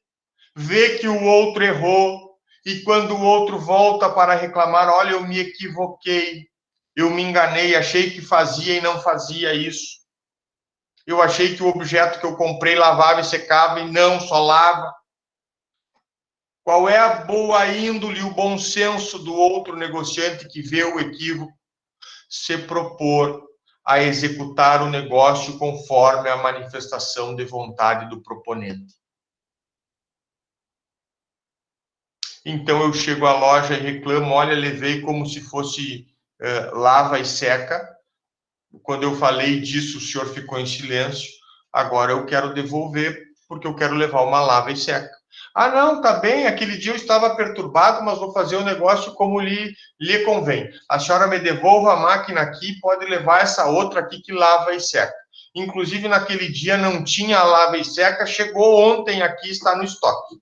S1: vê que o outro errou, e quando o outro volta para reclamar, olha, eu me equivoquei, eu me enganei, achei que fazia e não fazia isso. Eu achei que o objeto que eu comprei lavava e secava, e não, só lava. Qual é a boa índole, o bom senso do outro negociante que vê o equívoco? Se propor a executar o negócio conforme a manifestação de vontade do proponente. Então eu chego à loja e reclamo, olha, levei como se fosse lava e seca. Quando eu falei disso, o senhor ficou em silêncio. Agora eu quero devolver, porque eu quero levar uma lava e seca. Ah, não, tá bem, aquele dia eu estava perturbado, mas vou fazer o negócio como lhe convém. A senhora me devolva a máquina aqui, pode levar essa outra aqui que lava e seca. Inclusive, naquele dia não tinha lava e seca, chegou ontem aqui, está no estoque.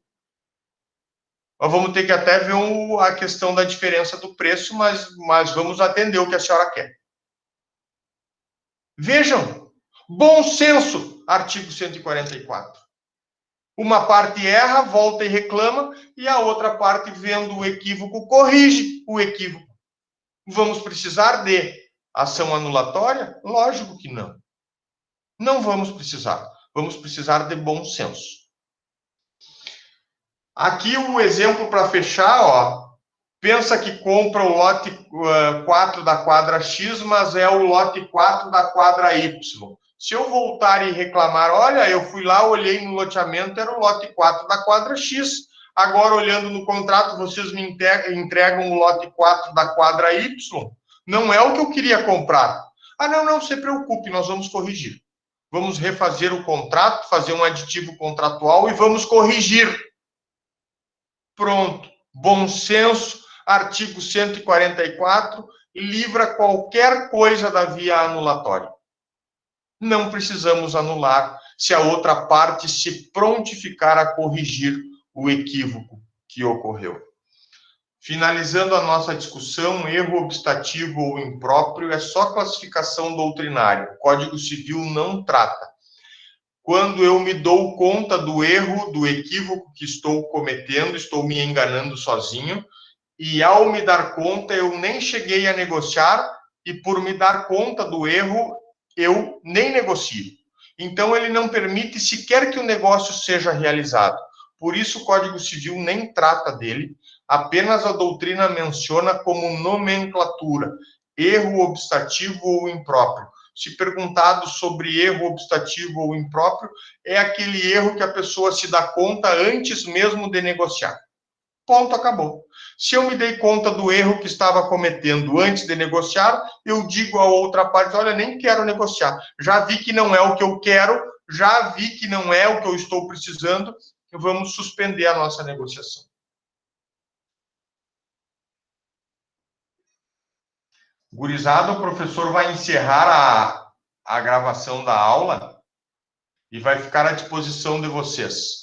S1: Nós vamos ter que até ver a questão da diferença do preço, mas vamos atender o que a senhora quer. Vejam, bom senso, artigo 144. Uma parte erra, volta e reclama, e a outra parte, vendo o equívoco, corrige o equívoco. Vamos precisar de ação anulatória? Lógico que não. Não vamos precisar. Vamos precisar de bom senso. Aqui o exemplo para fechar, ó. Pensa que compra o lote 4 da quadra X, mas é o lote 4 da quadra Y. Se eu voltar e reclamar, olha, eu fui lá, olhei no loteamento, era o lote 4 da quadra X. Agora, olhando no contrato, vocês me entregam o lote 4 da quadra Y. Não é o que eu queria comprar. Ah, não se preocupe, nós vamos corrigir. Vamos refazer o contrato, fazer um aditivo contratual e vamos corrigir. Pronto. Bom senso, artigo 144, livra qualquer coisa da via anulatória. Não precisamos anular se a outra parte se prontificar a corrigir o equívoco que ocorreu. Finalizando a nossa discussão, erro obstativo ou impróprio é só classificação doutrinária. O Código Civil não trata. Quando eu me dou conta do erro, do equívoco que estou cometendo, estou me enganando sozinho, e ao me dar conta, eu nem cheguei a negociar, e por me dar conta do erro, eu nem negocio. Então, ele não permite sequer que o negócio seja realizado. Por isso, o Código Civil nem trata dele, apenas a doutrina menciona como nomenclatura, erro obstativo ou impróprio. Se perguntado sobre erro obstativo ou impróprio, é aquele erro que a pessoa se dá conta antes mesmo de negociar. Ponto, acabou. Se eu me dei conta do erro que estava cometendo antes de negociar, eu digo à outra parte, olha, nem quero negociar. Já vi que não é o que eu quero, já vi que não é o que eu estou precisando, vamos suspender a nossa negociação. Gurizada, o professor vai encerrar a gravação da aula e vai ficar à disposição de vocês.